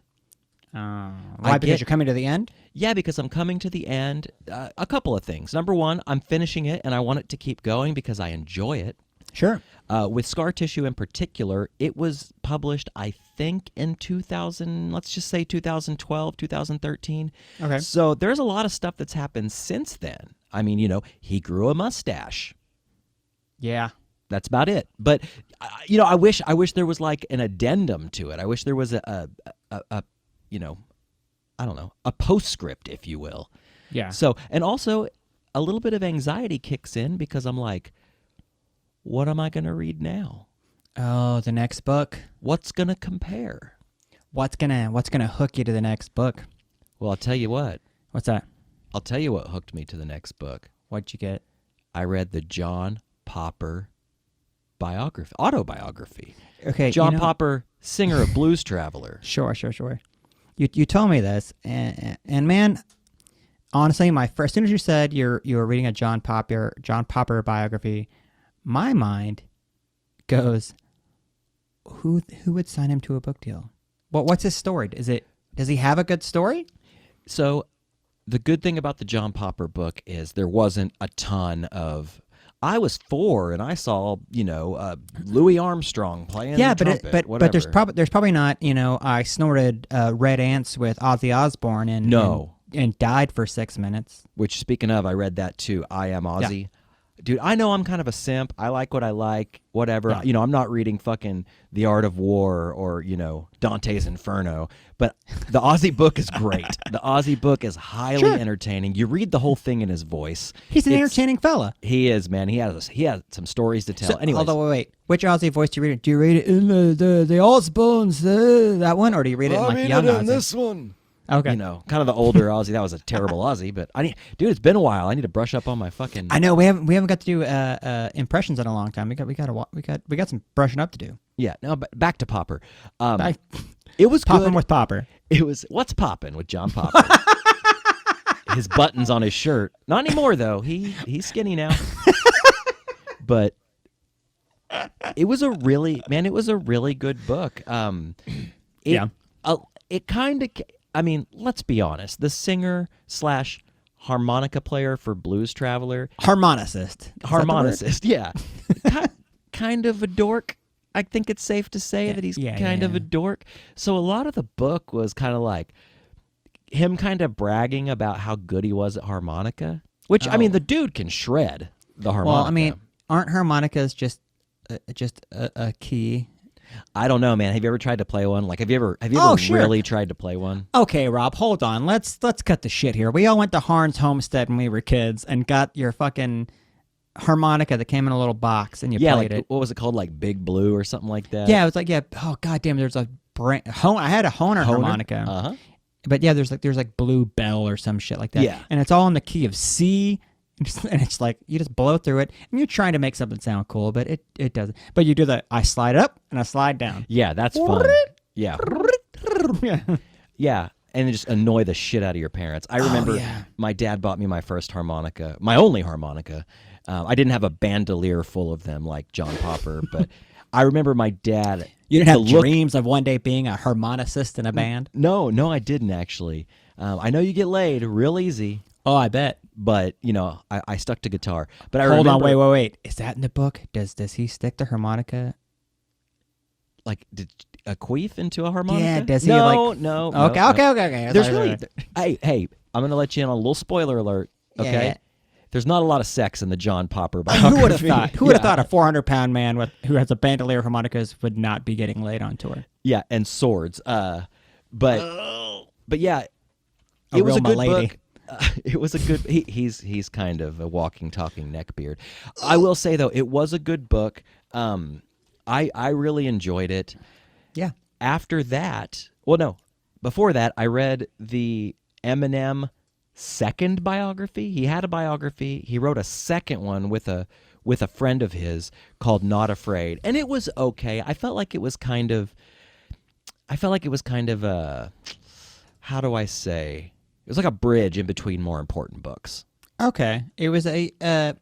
Speaker 2: Why? Because you're coming to the end?
Speaker 1: Yeah, because I'm coming to the end. A couple of things. Number one, I'm finishing it, and I want it to keep going because I enjoy it.
Speaker 2: Sure.
Speaker 1: With Scar Tissue in particular, it was published, I think, in 2000, let's just say 2012, 2013.
Speaker 2: Okay.
Speaker 1: So there's a lot of stuff that's happened since then. I mean, he grew a mustache.
Speaker 2: Yeah.
Speaker 1: That's about it. But, I wish there was like an addendum to it. I wish there was a I don't know, a postscript, if you will.
Speaker 2: Yeah.
Speaker 1: So, and also a little bit of anxiety kicks in because I'm like, what am I going to read now?
Speaker 2: Oh, the next book.
Speaker 1: What's going to compare?
Speaker 2: What's gonna hook you to the next book?
Speaker 1: Well, I'll tell you what.
Speaker 2: What's that?
Speaker 1: I'll tell you what hooked me to the next book.
Speaker 2: What'd you get?
Speaker 1: I read the John Popper autobiography.
Speaker 2: Okay,
Speaker 1: John Popper, singer of Blues Traveler.
Speaker 2: Sure. You told me this, and man, honestly, as soon as you said you were reading a John Popper biography, my mind goes, who would sign him to a book deal? What's his story? Does he have a good story?
Speaker 1: So, the good thing about the John Popper book is there wasn't a ton of. I was 4 and I saw Louis Armstrong playing trumpet,
Speaker 2: but there's probably not I snorted red ants with Ozzy Osbourne and died for 6 minutes.
Speaker 1: Which, speaking of, I read that too. I Am Ozzy. Yeah. Dude, I know I'm kind of a simp. I like what I like, whatever. Yeah. I'm not reading fucking The Art of War or, Dante's Inferno. But the Ozzy book is great. The Ozzy book is highly entertaining. You read the whole thing in his voice.
Speaker 2: He's an entertaining fella.
Speaker 1: He is, man. He has some stories to tell. Anyways.
Speaker 2: Although, wait. Which Ozzy voice do you read it? Do you read it in the Osbournes, that one? Or do you read it in like young Ozzy?
Speaker 1: This one.
Speaker 2: Okay.
Speaker 1: Kind of the older Ozzy. That was a terrible Ozzy, but dude, it's been a while. I need to brush up on my fucking.
Speaker 2: I know we haven't got to do impressions in a long time. We got some brushing up to do.
Speaker 1: Yeah. No, but back to Popper. It was
Speaker 2: popping with Popper.
Speaker 1: It was what's popping with John Popper. His buttons on his shirt. Not anymore though. He's skinny now. But it was a really good book. It kind of. I mean, let's be honest. The singer / harmonica player for Blues Traveler.
Speaker 2: Harmonicist,
Speaker 1: yeah. Kind of a dork. I think it's safe to say that he's kind of a dork. So a lot of the book was kind of like him kind of bragging about how good he was at harmonica. Which, I mean, the dude can shred the harmonica.
Speaker 2: Well, I mean, aren't harmonicas just a key?
Speaker 1: I don't know, man. Have you ever tried to play one? Like, have you ever really tried to play one?
Speaker 2: Okay, Rob, hold on. Let's cut the shit here. We all went to Harn's Homestead when we were kids and got your fucking harmonica that came in a little box and you played it.
Speaker 1: What was it called? Like Big Blue or something like that?
Speaker 2: Yeah, it was like, oh, goddamn, there's a brand. I had a Hohner harmonica.
Speaker 1: Uh-huh.
Speaker 2: But yeah, there's like Blue Bell or some shit like that.
Speaker 1: Yeah.
Speaker 2: And it's all in the key of C. And it's like you just blow through it and you're trying to make something sound cool, but it doesn't. But you do I slide up and I slide down.
Speaker 1: Yeah, that's fun. Yeah. Yeah. And then just annoy the shit out of your parents. I remember my dad bought me my first harmonica, my only harmonica. I didn't have a bandolier full of them like John Popper, but I remember my dad.
Speaker 2: You didn't have dreams of one day being a harmonicist in a band?
Speaker 1: No, I didn't actually. I know you get laid real easy.
Speaker 2: Oh, I bet.
Speaker 1: But, I stuck to guitar. But
Speaker 2: Hold on, wait. Is that in the book? Does he stick the harmonica?
Speaker 1: Like, a queef into a harmonica?
Speaker 2: Yeah, does he
Speaker 1: No.
Speaker 2: Okay.
Speaker 1: There's really... Hey, I'm going to let you in on a little spoiler alert, okay?
Speaker 2: Yeah.
Speaker 1: There's not a lot of sex in the John Popper biography.
Speaker 2: Who would have thought? Who would have thought a 400-pound man who has a bandolier of harmonicas would not be getting laid on tour?
Speaker 1: Yeah, and swords. But yeah, it was a good book. It was a good. He's kind of a walking, talking neckbeard. I will say though, it was a good book. I really enjoyed it.
Speaker 2: Yeah.
Speaker 1: After that, before that, I read the Eminem second biography. He had a biography. He wrote a second one with a friend of his called Not Afraid, and it was okay. I felt like it was kind of how do I say? It was like a bridge in between more important books.
Speaker 2: Okay. It was like a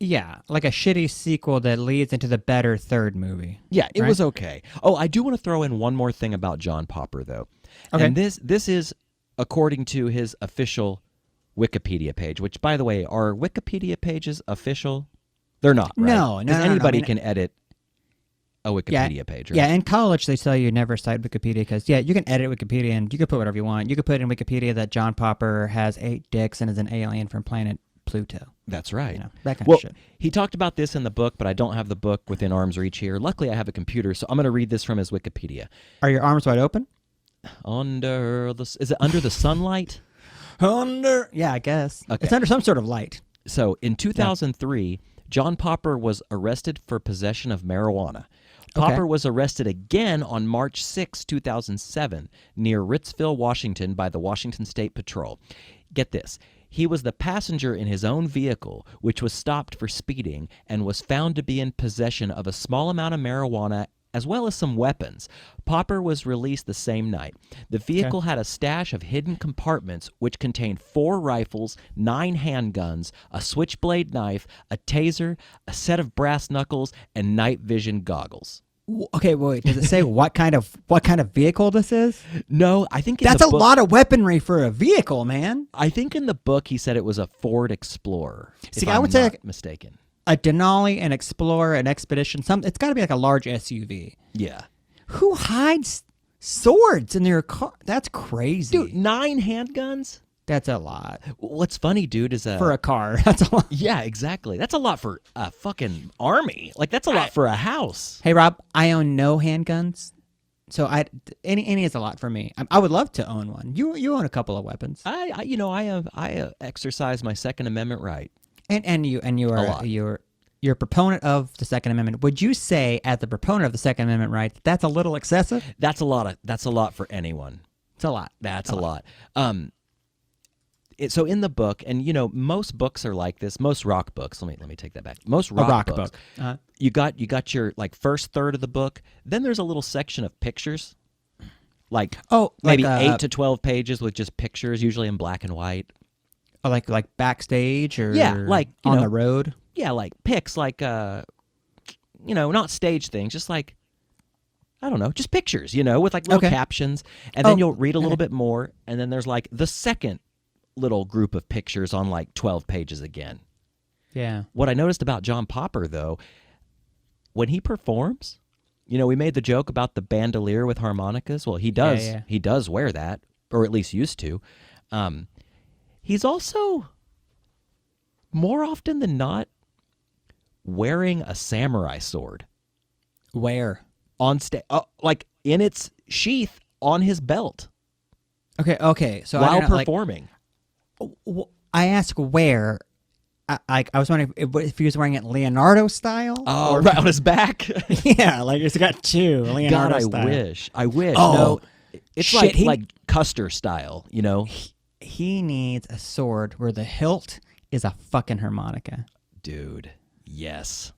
Speaker 2: shitty sequel that leads into the better third movie.
Speaker 1: Yeah, it was okay. Oh, I do want to throw in one more thing about John Popper, though.
Speaker 2: Okay.
Speaker 1: And this is according to his official Wikipedia page, which, by the way, are Wikipedia pages official? They're not, right?
Speaker 2: No.
Speaker 1: Because anybody can edit a Wikipedia page, right?
Speaker 2: Yeah, in college they tell you never cite Wikipedia because, you can edit Wikipedia and you can put whatever you want. You could put in Wikipedia that John Popper has 8 dicks and is an alien from planet Pluto.
Speaker 1: That's right.
Speaker 2: That kind of shit.
Speaker 1: He talked about this in the book, but I don't have the book within arm's reach here. Luckily, I have a computer, so I'm going to read this from his Wikipedia.
Speaker 2: Are your arms wide open?
Speaker 1: Is it under the sunlight?
Speaker 2: Yeah, I guess.
Speaker 1: Okay.
Speaker 2: It's under some sort of light.
Speaker 1: So in 2003, John Popper was arrested for possession of marijuana. Popper was arrested again on March 6, 2007, near Ritzville, Washington, by the Washington State Patrol. Get this. He was the passenger in his own vehicle, which was stopped for speeding, and was found to be in possession of a small amount of marijuana as well as some weapons. Popper was released the same night. The vehicle had a stash of hidden compartments which contained 4 rifles, 9 handguns, a switchblade knife, a taser, a set of brass knuckles, and night vision goggles.
Speaker 2: Okay, wait. Does it say what kind of vehicle this is?
Speaker 1: No, I think
Speaker 2: That's a lot of weaponry for a vehicle, man.
Speaker 1: I think in the book he said it was a Ford Explorer.
Speaker 2: See,
Speaker 1: if
Speaker 2: I would
Speaker 1: I'm
Speaker 2: say
Speaker 1: not mistaken.
Speaker 2: A Denali, an Explorer, an Expedition. It's got to be like a large SUV.
Speaker 1: Yeah.
Speaker 2: Who hides swords in their car? That's crazy.
Speaker 1: Dude, 9 handguns?
Speaker 2: That's a lot.
Speaker 1: What's funny, dude, is
Speaker 2: for a car. That's a lot.
Speaker 1: Yeah, exactly. That's a lot for a fucking army. Like, that's a lot for a house.
Speaker 2: Hey, Rob, I own no handguns. So any is a lot for me. I would love to own one. You own a couple of weapons.
Speaker 1: I exercise my Second Amendment right.
Speaker 2: And you're a proponent of the Second Amendment. Would you say, as the proponent of the Second Amendment right, that's a little excessive?
Speaker 1: That's a lot for anyone.
Speaker 2: It's a lot.
Speaker 1: That's a lot. So in the book, and most books are like this. Most rock books. Let me take that back. Most rock books.
Speaker 2: Uh-huh.
Speaker 1: You got your first third of the book. Then there's a little section of pictures, maybe 8 to 12 pages with just pictures, usually in black and white.
Speaker 2: Oh, like backstage or
Speaker 1: on
Speaker 2: the road.
Speaker 1: Yeah, like pics, not stage things, just like, I don't know, just pictures, with like little captions. And then you'll read a little bit more, and then there's like the second little group of pictures on like 12 pages again.
Speaker 2: Yeah.
Speaker 1: What I noticed about John Popper, though, when he performs, we made the joke about the bandolier with harmonicas. Well, he does.
Speaker 2: Yeah.
Speaker 1: He does wear that, or at least used to. He's also, more often than not, wearing a samurai sword.
Speaker 2: Where?
Speaker 1: On stage, like in its sheath on his belt.
Speaker 2: Okay. So
Speaker 1: while performing.
Speaker 2: I ask where. I was wondering if he was wearing it Leonardo style.
Speaker 1: Oh, right on his back.
Speaker 2: Yeah, like he's got 2 Leonardo
Speaker 1: God,
Speaker 2: style.
Speaker 1: I wish.
Speaker 2: Oh,
Speaker 1: no, it's
Speaker 2: shit,
Speaker 1: like Custer style,
Speaker 2: He needs a sword where the hilt is a fucking harmonica.
Speaker 1: Dude, yes.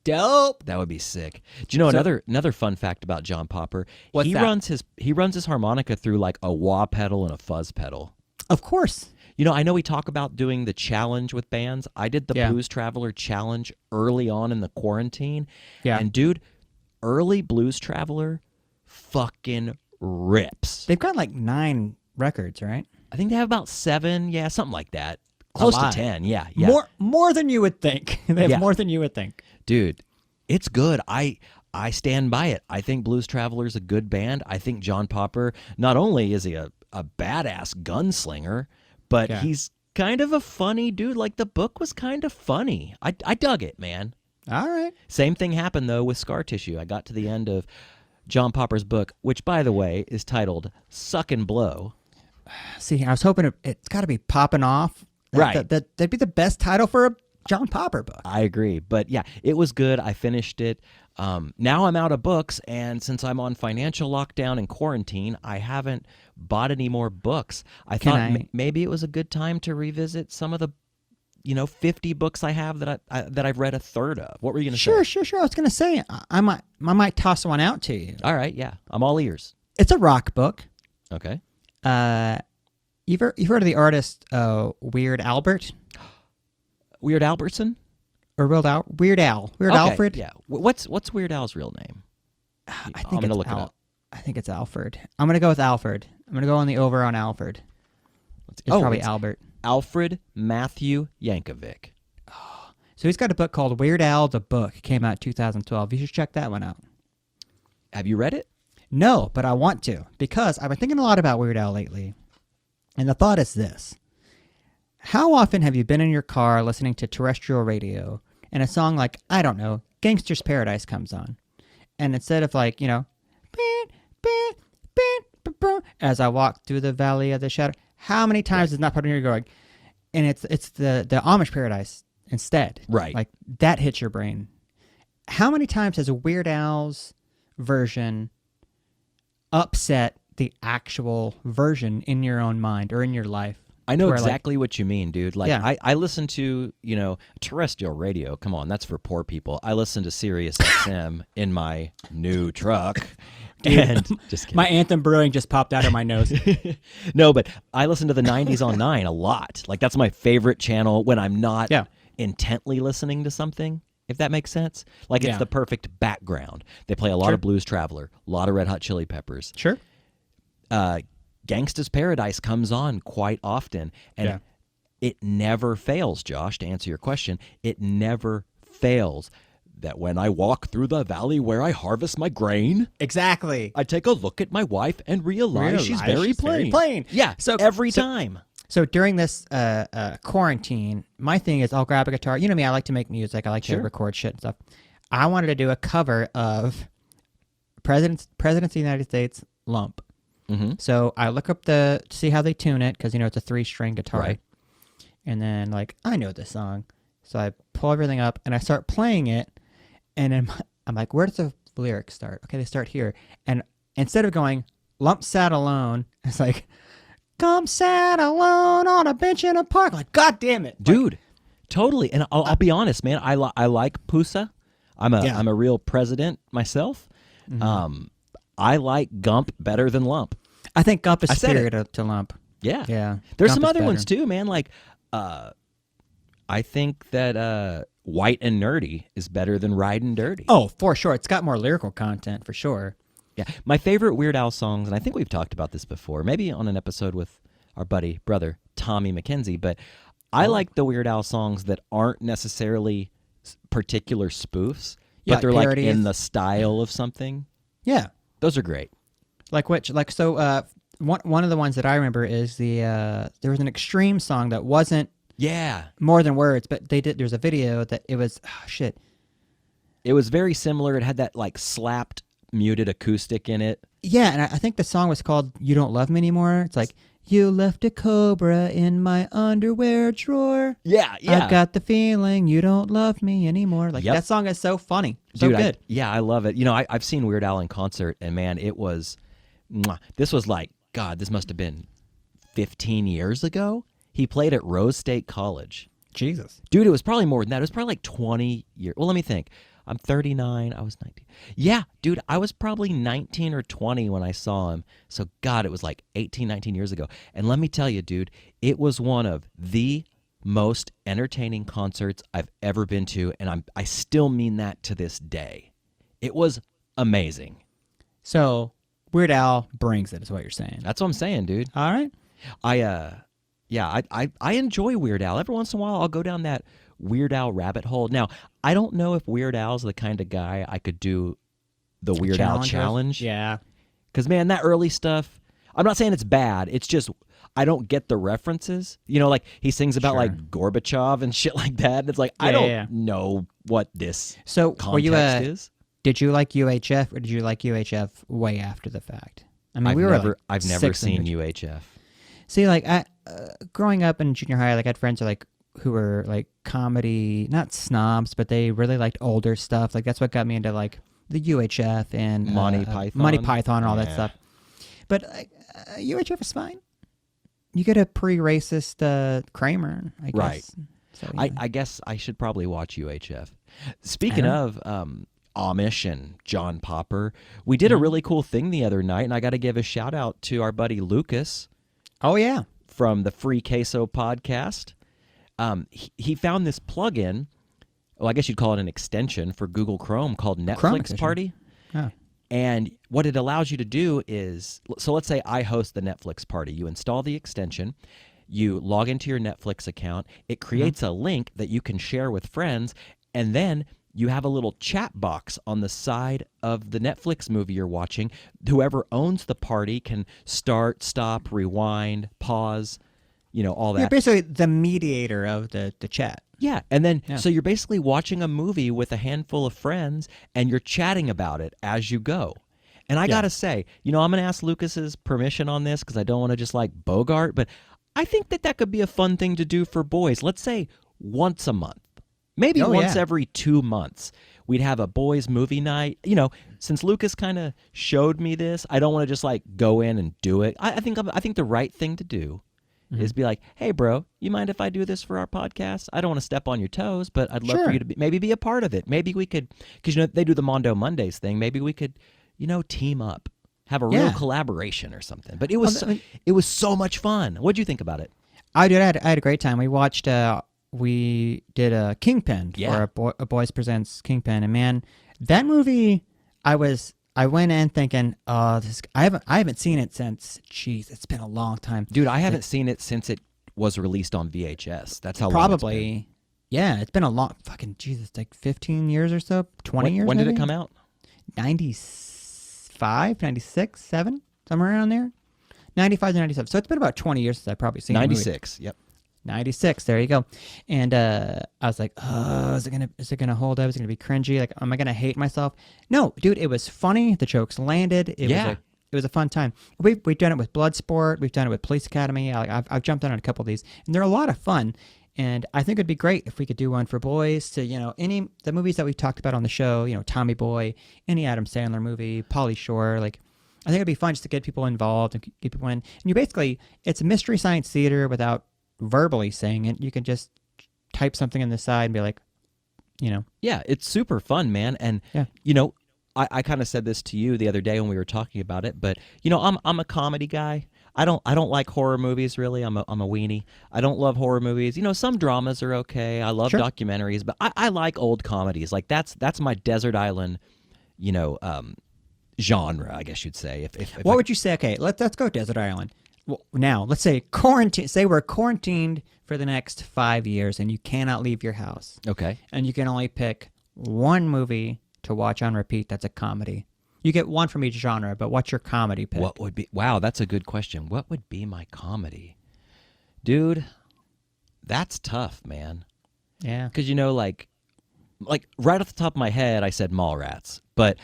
Speaker 2: Dope.
Speaker 1: That would be sick. Do you know another fun fact about John Popper?
Speaker 2: What's that?
Speaker 1: He runs his harmonica through like a wah pedal and a fuzz pedal.
Speaker 2: Of course.
Speaker 1: I know we talk about doing the challenge with bands. I did the Blues Traveler challenge early on in the quarantine.
Speaker 2: Yeah.
Speaker 1: And dude, early Blues Traveler fucking rips.
Speaker 2: They've got like 9 records, right?
Speaker 1: I think they have about 7, something like that. Close to 10, yeah.
Speaker 2: More than you would think. They have more than you would think.
Speaker 1: Dude, it's good. I stand by it. I think Blues Traveler's a good band. I think John Popper, not only is he a badass gunslinger, but he's kind of a funny dude. Like, the book was kind of funny. I dug it, man.
Speaker 2: All right.
Speaker 1: Same thing happened, though, with Scar Tissue. I got to the end of John Popper's book, which, by the way, is titled Suck and Blow.
Speaker 2: See, I was hoping it's got to be popping off.
Speaker 1: Right.
Speaker 2: That'd be the best title for a John Popper book.
Speaker 1: I agree. But yeah, it was good. I finished it. Now I'm out of books, and since I'm on financial lockdown and quarantine, I haven't bought any more books. I thought maybe it was a good time to revisit some of the 50 books I have that I've read a third of. What were you going to say?
Speaker 2: Sure. I was going to say I might toss one out to you.
Speaker 1: All right, yeah. I'm all ears.
Speaker 2: It's a rock book.
Speaker 1: Okay.
Speaker 2: You've heard of the artist Weird Albert?
Speaker 1: Weird Albertson?
Speaker 2: Or Weird Al? Weird Alfred?
Speaker 1: Yeah. What's Weird Al's real name?
Speaker 2: I'm
Speaker 1: going to look it up.
Speaker 2: I think it's Alfred. I'm going to go with Alfred. I'm going to go on the over on Alfred. It's probably Albert.
Speaker 1: Alfred Matthew Yankovic.
Speaker 2: So he's got a book called Weird Al the Book. It came out in 2012. You should check that one out.
Speaker 1: Have you read it?
Speaker 2: No, but I want to, because I've been thinking a lot about Weird Al lately. And the thought is this. How often have you been in your car listening to terrestrial radio and a song like, I don't know, Gangster's Paradise comes on? And instead of as I walk through the valley of the shadow, how many times is not part of your going, and it's the Amish Paradise instead.
Speaker 1: Right.
Speaker 2: Like that hits your brain. How many times has a Weird Al's version upset the actual version in your own mind or in your life?
Speaker 1: I know
Speaker 2: where,
Speaker 1: exactly what you mean, dude. Like,
Speaker 2: Yeah.
Speaker 1: I listen to, terrestrial radio. Come on, that's for poor people. I listen to Sirius XM in my new truck. And just kidding.
Speaker 2: My Anthem Brewing just popped out of my nose.
Speaker 1: No, but I listen to the 90s on 9 a lot. Like, that's my favorite channel when I'm not intently listening to something, if that makes sense. Like, it's the perfect background. They play a lot of Blues Traveler, a lot of Red Hot Chili Peppers.
Speaker 2: Sure.
Speaker 1: Gangsta's Paradise comes on quite often, and it never fails, Josh, to answer your question. It never fails that when I walk through the valley where I harvest my grain,
Speaker 2: Exactly.
Speaker 1: I take a look at my wife and realize she's very plain. Yeah,
Speaker 2: So
Speaker 1: every time.
Speaker 2: So during this quarantine, my thing is I'll grab a guitar. You know me, I like to make music. I like to record shit and stuff. I wanted to do a cover of Presidents of the United States, Lump.
Speaker 1: Mm-hmm.
Speaker 2: So I look up to see how they tune it because, it's a 3-string guitar.
Speaker 1: Right.
Speaker 2: And then, I know this song. So I pull everything up and I start playing it. And then I'm like, where does the lyrics start? Okay, they start here. And instead of going, Lump sat alone, it's like, come sat alone on a bench in a park. Like, God damn it.
Speaker 1: Dude, totally. And I'll be honest, man. I like Pusa. I'm a real president myself.
Speaker 2: Mm-hmm.
Speaker 1: I like Gump better than Lump.
Speaker 2: I think Gump is superior to Lump.
Speaker 1: Yeah.
Speaker 2: Yeah.
Speaker 1: There's
Speaker 2: Gump
Speaker 1: some
Speaker 2: is
Speaker 1: other
Speaker 2: better.
Speaker 1: ones too, man. Like, I think that White and Nerdy is better than Ride and Dirty.
Speaker 2: Oh, for sure. It's got more lyrical content, for sure.
Speaker 1: Yeah. My favorite Weird Al songs, and I think we've talked about this before, maybe on an episode with our brother, Tommy McKenzie, but I like the Weird Al songs that aren't necessarily particular spoofs, but they're
Speaker 2: parodies.
Speaker 1: like in the style of something.
Speaker 2: Yeah.
Speaker 1: Those are great.
Speaker 2: Like which? Like, so one of the ones that I remember is there was an Extreme song that wasn't more than words, but there's a video that it was,
Speaker 1: It was very similar. It had that like slapped muted acoustic in it.
Speaker 2: Yeah, and I think the song was called You Don't Love Me Anymore. It's like, you left a cobra in my underwear drawer.
Speaker 1: Yeah.
Speaker 2: I've got the feeling you don't love me anymore. Like, that song is so funny. So
Speaker 1: Dude,
Speaker 2: good.
Speaker 1: I love it. I've seen Weird Al in concert, and man, it was, this was like, God, this must have been 15 years ago. He played at Rose State College.
Speaker 2: Jesus.
Speaker 1: Dude, it was probably more than that. It was probably like 20 years. Well, let me think. I'm 39. I was 19. Yeah, dude, I was probably 19 or 20 when I saw him. So, God, it was like 18, 19 years ago. And let me tell you, dude, it was one of the most entertaining concerts I've ever been to. And I still mean that to this day. It was amazing.
Speaker 2: So, Weird Al brings it, is what you're saying.
Speaker 1: That's what I'm saying, dude.
Speaker 2: All right.
Speaker 1: I enjoy Weird Al. Every once in a while, I'll go down that Weird Al rabbit hole. Now, I don't know if Weird Al's the kind of guy I could do the Weird Al challenge.
Speaker 2: Yeah.
Speaker 1: Because, man, that early stuff, I'm not saying it's bad. It's just I don't get the references. Like he sings about like Gorbachev and shit like that. And it's like, I don't know what this context is.
Speaker 2: Did you like UHF or did you like UHF way after the fact? I mean,
Speaker 1: I've never seen UHF.
Speaker 2: See, like growing up in junior high, like I had friends who were like comedy, not snobs, but they really liked older stuff. Like that's what got me into like the UHF and Monty Python and all that stuff. But UHF is fine. You get a pre-racist Kramer, I guess.
Speaker 1: Right.
Speaker 2: So, yeah.
Speaker 1: I guess I should probably watch UHF. Speaking of Amish and John Popper, we did a really cool thing the other night, and I got to give a shout out to our buddy Lucas.
Speaker 2: Oh, yeah.
Speaker 1: From the Free Queso podcast. He found this plugin, well, I guess you'd call it an extension for Google Chrome called Netflix Party.
Speaker 2: Oh.
Speaker 1: And what it allows you to do is, so let's say I host the Netflix party. You install the extension, you log into your Netflix account, it creates a link that you can share with friends, and then you have a little chat box on the side of the Netflix movie you're watching. Whoever owns the party can start, stop, rewind, pause, all that.
Speaker 2: You're basically the mediator of the chat.
Speaker 1: Yeah, and then so you're basically watching a movie with a handful of friends, and you're chatting about it as you go. And I gotta say, I'm gonna ask Lucas's permission on this because I don't want to just like bogart, but I think that could be a fun thing to do for boys. Let's say once a month, maybe once every 2 months. We'd have a boys' movie night. Since Lucas kind of showed me this, I don't want to just like go in and do it. I think the right thing to do is be like, hey, bro, you mind if I do this for our podcast? I don't want to step on your toes, but I'd love for you to maybe be a part of it. Maybe we could, because they do the Mondo Mondays thing. Maybe we could, team up, have a real collaboration or something. But it was so much fun. What'd you think about it?
Speaker 2: I had a great time. We watched. We did a Kingpin for a Boys Presents Kingpin, and man, that movie, I went in thinking, I haven't seen it since, it's been a long time,
Speaker 1: dude. I haven't seen it since it was released on VHS. That's how
Speaker 2: probably.
Speaker 1: Long it's been.
Speaker 2: Yeah, it's been a long fucking Jesus, like 15 years or so, 20 years.
Speaker 1: When
Speaker 2: maybe?
Speaker 1: did it come out?
Speaker 2: 95, 96, 7, somewhere around there. 95 to 97. So it's been about 20 years since I've probably seen
Speaker 1: 96. Yep.
Speaker 2: 96. There you go. And I was like, oh, is it gonna hold up? Is it gonna be cringy? Like, am I gonna hate myself? No, dude, it was funny. The jokes landed. It was a fun time. We've done it with Bloodsport. We've done it with Police Academy. I've jumped on a couple of these, and they're a lot of fun. And I think it'd be great if we could do one for boys. To the movies that we've talked about on the show. Tommy Boy, any Adam Sandler movie, Pauly Shore. Like, I think it'd be fun just to get people involved and get people in. And it's a mystery science theater without verbally saying it. You can just type something on the side and be like,
Speaker 1: Yeah, it's super fun, man. And I kind of said this to you the other day when we were talking about it, but I'm a comedy guy. I don't like horror movies really. I'm a weenie. I don't love horror movies. Some dramas are okay. I love documentaries, but I like old comedies. Like that's my desert island, genre, I guess you'd say. If
Speaker 2: what would you say? Okay, let's go desert island. Well, now, let's say we're quarantined for the next 5 years and you cannot leave your house.
Speaker 1: Okay.
Speaker 2: And you can only pick one movie to watch on repeat that's a comedy. You get one from each genre, but what's your comedy pick?
Speaker 1: Wow, that's a good question. What would be my comedy? Dude, that's tough, man.
Speaker 2: Yeah.
Speaker 1: Because, like right off the top of my head, I said Mallrats. But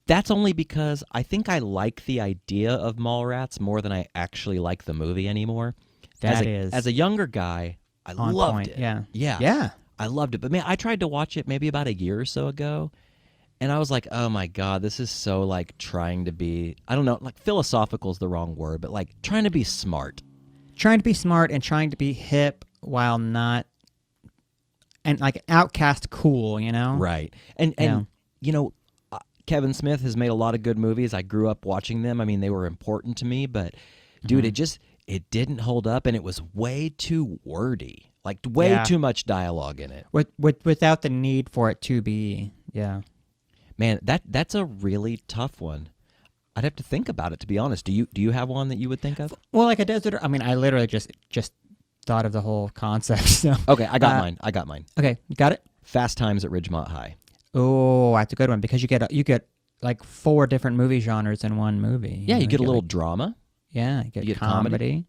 Speaker 1: that's only because I think I like the idea of Mallrats more than I actually like the movie anymore. As a younger guy, I loved it.
Speaker 2: Yeah.
Speaker 1: I loved it. But man, I tried to watch it maybe about a year or so ago, and I was like, oh my God, this is so like trying to be, I don't know, like philosophical is the wrong word, but like trying to be smart.
Speaker 2: Trying to be smart and trying to be hip while not, and like outcast cool,
Speaker 1: Right. And Kevin Smith has made a lot of good movies. I grew up watching them. I mean, they were important to me, but dude, it didn't hold up, and it was way too wordy, like way too much dialogue in it.
Speaker 2: Without the need for it to be,
Speaker 1: Man, that's a really tough one. I'd have to think about it, to be honest. Do you have one that you would think of?
Speaker 2: Well, like a desert. I mean, I literally just thought of the whole concept. So.
Speaker 1: Okay, I got mine.
Speaker 2: Okay, got it.
Speaker 1: Fast Times at Ridgemont High.
Speaker 2: Oh, that's a good one because you get like 4 different movie genres in one movie.
Speaker 1: Yeah, you get a little drama.
Speaker 2: Yeah, you get comedy.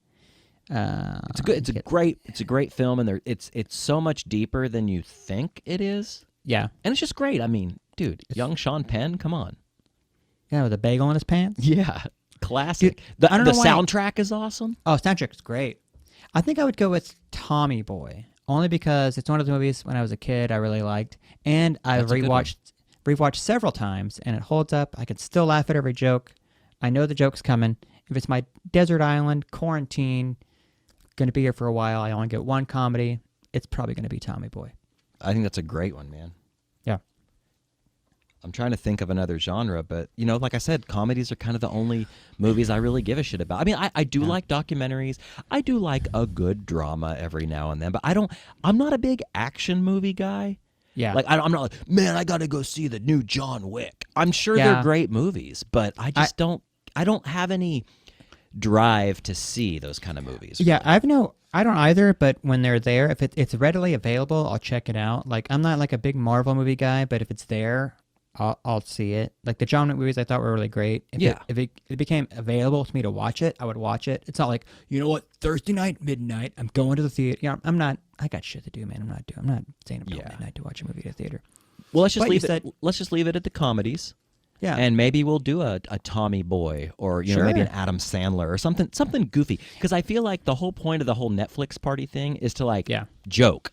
Speaker 1: It's a great film, and it's so much deeper than you think it is.
Speaker 2: Yeah,
Speaker 1: and it's just great. I mean, dude, young Sean Penn, come on.
Speaker 2: Yeah, with a bagel in his pants.
Speaker 1: Yeah, classic. Dude, the soundtrack is awesome.
Speaker 2: Oh, soundtrack is great. I think I would go with Tommy Boy. Only because it's one of the movies when I was a kid I really liked, and I've rewatched several times, and it holds up. I can still laugh at every joke. I know the joke's coming. If it's my desert island, quarantine, going to be here for a while, I only get one comedy, it's probably going to be Tommy Boy.
Speaker 1: I think that's a great one, man.
Speaker 2: Yeah.
Speaker 1: I'm trying to think of another genre, but, like I said, comedies are kind of the only movies I really give a shit about. I mean, I do like documentaries. I do like a good drama every now and then, but I'm not a big action movie guy.
Speaker 2: Yeah.
Speaker 1: Like, I'm not like, man, I got to go see the new John Wick. I'm sure they're great movies, but I just don't have any drive to see those kind of movies.
Speaker 2: Yeah, really. I don't either, but when they're there, if it's readily available, I'll check it out. Like, I'm not like a big Marvel movie guy, but if it's there, I'll see it. Like the John Wick movies I thought were really great. If it became available to me to watch it, I would watch it. It's not like, you know what, Thursday night, midnight, I'm going to the theater. I got shit to do, man. I'm not staying up till midnight to watch a movie at a theater.
Speaker 1: Well, let's just leave it at the comedies.
Speaker 2: Yeah.
Speaker 1: And maybe we'll do a Tommy Boy or you know maybe an Adam Sandler or something goofy. Because I feel like the whole point of the whole Netflix party thing is to like joke.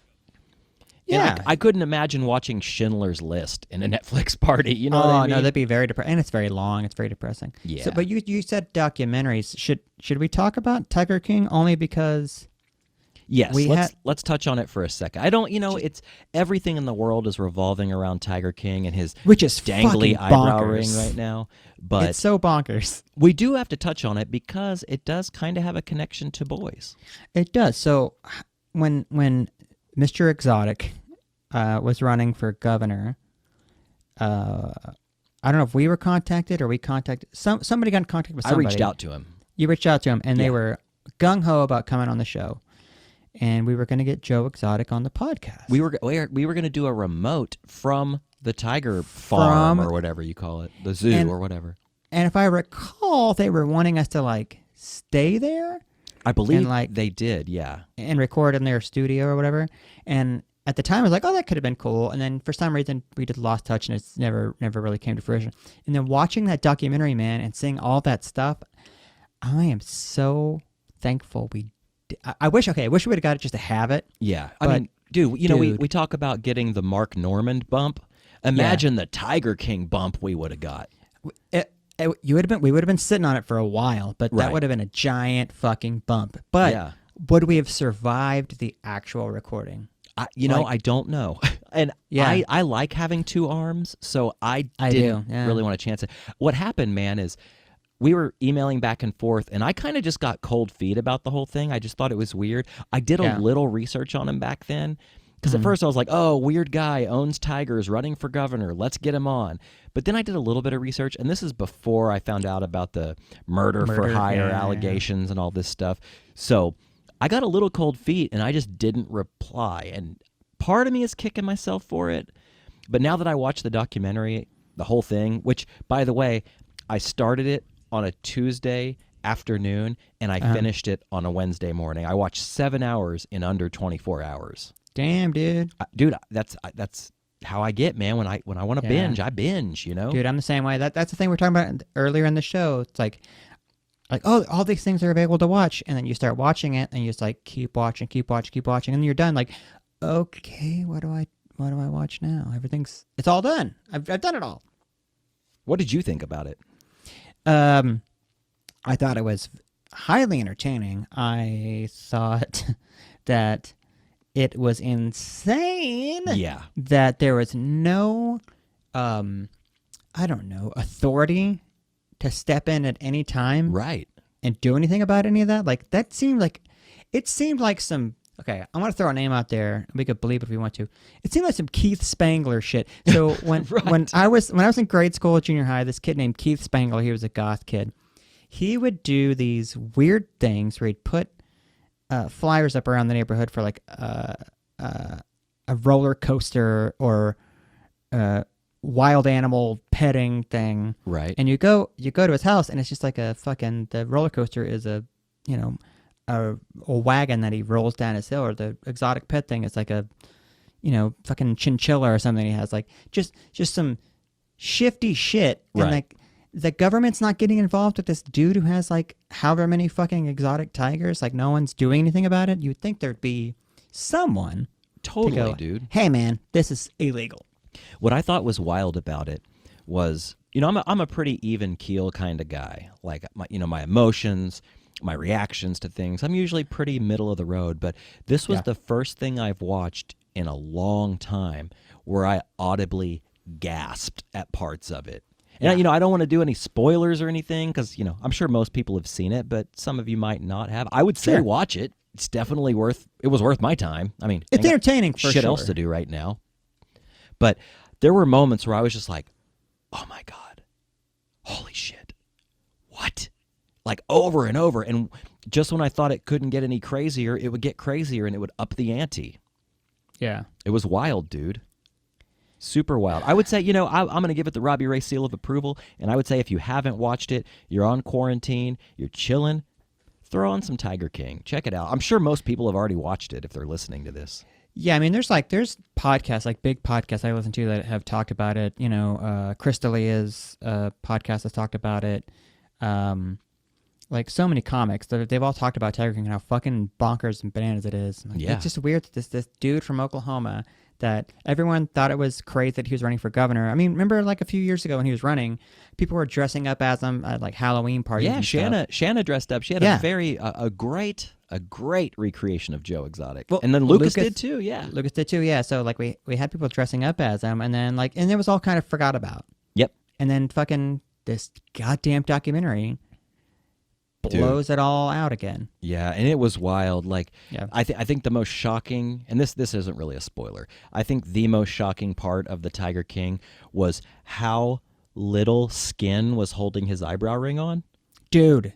Speaker 2: Yeah.
Speaker 1: And I couldn't imagine watching Schindler's List in a Netflix party. You know what I mean?
Speaker 2: No, that'd be very depressing. And it's very long. It's very depressing.
Speaker 1: Yeah.
Speaker 2: So, but you said documentaries. Should we talk about Tiger King only because?
Speaker 1: Yes. Let's touch on it for a second. I don't. You know, it's everything in the world is revolving around Tiger King and his
Speaker 2: which is
Speaker 1: dangly eyebrow
Speaker 2: bonkers.
Speaker 1: ring right now. But
Speaker 2: it's so bonkers.
Speaker 1: We do have to touch on it because it does kind of have a connection to boys.
Speaker 2: It does. So when Mr. Exotic was running for governor, I don't know if we were contacted or we contacted somebody got in contact with somebody.
Speaker 1: I reached out to him.
Speaker 2: You reached out to him, and they were gung ho about coming on the show, and we were going to get Joe Exotic on the podcast.
Speaker 1: We were going to do a remote from the tiger farm or whatever you call it, the zoo or whatever.
Speaker 2: And if I recall, they were wanting us to like stay there.
Speaker 1: I believe they did, yeah, and
Speaker 2: record in their studio or whatever. And at the time, I was like, "Oh, that could have been cool." And then for some reason, we just lost touch, and it's never really came to fruition. And then watching that documentary, man, and seeing all that stuff, I am so thankful we. I wish we would have got it just to have it.
Speaker 1: Yeah, I mean, dude, you know, we talk about getting the Mark Normand bump. Imagine the Tiger King bump we would have got.
Speaker 2: We would have been sitting on it for a while, but that would have been a giant fucking bump. But would we have survived the actual recording?
Speaker 1: I don't know. And I like having two arms, so I didn't really want to chance it. What happened, man, is we were emailing back and forth, and I kind of just got cold feet about the whole thing. I just thought it was weird. I did a little research on him back then, because at first I was like, oh, weird guy, owns tigers, running for governor, let's get him on. But then I did a little bit of research, and this is before I found out about the murder for hire allegations and all this stuff. So I got a little cold feet, and I just didn't reply. And part of me is kicking myself for it. But now that I watched the documentary, the whole thing, which, by the way, I started it on a Tuesday afternoon, and I finished it on a Wednesday morning. I watched 7 hours in under 24 hours.
Speaker 2: Damn, dude.
Speaker 1: Dude, that's how I get, man. When I want to binge, I binge, you know?
Speaker 2: Dude, I'm the same way. That's the thing we were talking about earlier in the show. It's like, oh, all these things are available to watch, and then you start watching it, and you just like keep watching, and then you're done. Like, okay, what do I watch now? It's all done. I've done it all.
Speaker 1: What did you think about it?
Speaker 2: I thought it was highly entertaining. I thought that it was insane.
Speaker 1: Yeah.
Speaker 2: That there was no, authority to step in at any time.
Speaker 1: Right.
Speaker 2: And do anything about any of that. Like, it seemed like some, okay, I want to throw a name out there. We could believe if we want to. It seemed like some Keith Spangler shit. So when I was in grade school at junior high, this kid named Keith Spangler, he was a goth kid. He would do these weird things where he'd put flyers up around the neighborhood for like a roller coaster or wild animal petting thing.
Speaker 1: Right.
Speaker 2: And you go to his house, and it's just like the roller coaster is a wagon that he rolls down his hill, or the exotic pet thing is like a fucking chinchilla or something he has, like just some shifty shit.
Speaker 1: Right.
Speaker 2: And like the government's not getting involved with this dude who has like however many fucking exotic tigers. Like, no one's doing anything about it. You'd think there'd be someone
Speaker 1: totally
Speaker 2: to go,
Speaker 1: dude.
Speaker 2: Hey man, this is illegal.
Speaker 1: What I thought was wild about it was, I'm a pretty even keel kind of guy. Like, my emotions, my reactions to things, I'm usually pretty middle of the road. But this was the first thing I've watched in a long time where I audibly gasped at parts of it. And, I don't want to do any spoilers or anything because, I'm sure most people have seen it, but some of you might not have. I would say watch it. It's definitely worth my time. I mean,
Speaker 2: it's entertaining for
Speaker 1: shit
Speaker 2: sure.
Speaker 1: else to do right now. But there were moments where I was just like, oh my God, holy shit, what? Like over and over. And just when I thought it couldn't get any crazier, it would get crazier and it would up the ante.
Speaker 2: Yeah.
Speaker 1: It was wild, dude. Super wild. I would say, I'm going to give it the Robby Ray seal of approval. And I would say if you haven't watched it, you're on quarantine, you're chilling, throw on some Tiger King. Check it out. I'm sure most people have already watched it if they're listening to this.
Speaker 2: Yeah, I mean, there's podcasts, like big podcasts I listen to that have talked about it. You know, Crystalia's podcast has talked about it. Like so many comics, they've all talked about Tiger King and how fucking bonkers and bananas it is. Like,
Speaker 1: Yeah.
Speaker 2: It's just weird that this dude from Oklahoma that everyone thought it was crazy that he was running for governor. I mean, remember like a few years ago when he was running, people were dressing up as him at like Halloween parties.
Speaker 1: Yeah,
Speaker 2: and stuff.
Speaker 1: Shanna dressed up. She had
Speaker 2: Yeah.
Speaker 1: a very a great recreation of Joe Exotic.
Speaker 2: Well,
Speaker 1: And then Lucas did too, yeah.
Speaker 2: Lucas did too, yeah. So like we had people dressing up as him, and then and it was all kind of forgot about.
Speaker 1: Yep.
Speaker 2: And then fucking this goddamn documentary blows it all out again.
Speaker 1: Yeah, and it was wild. Like,
Speaker 2: Yeah.
Speaker 1: I think the most shocking, and this isn't really a spoiler. I think the most shocking part of the Tiger King was how little skin was holding his eyebrow ring on.
Speaker 2: Dude,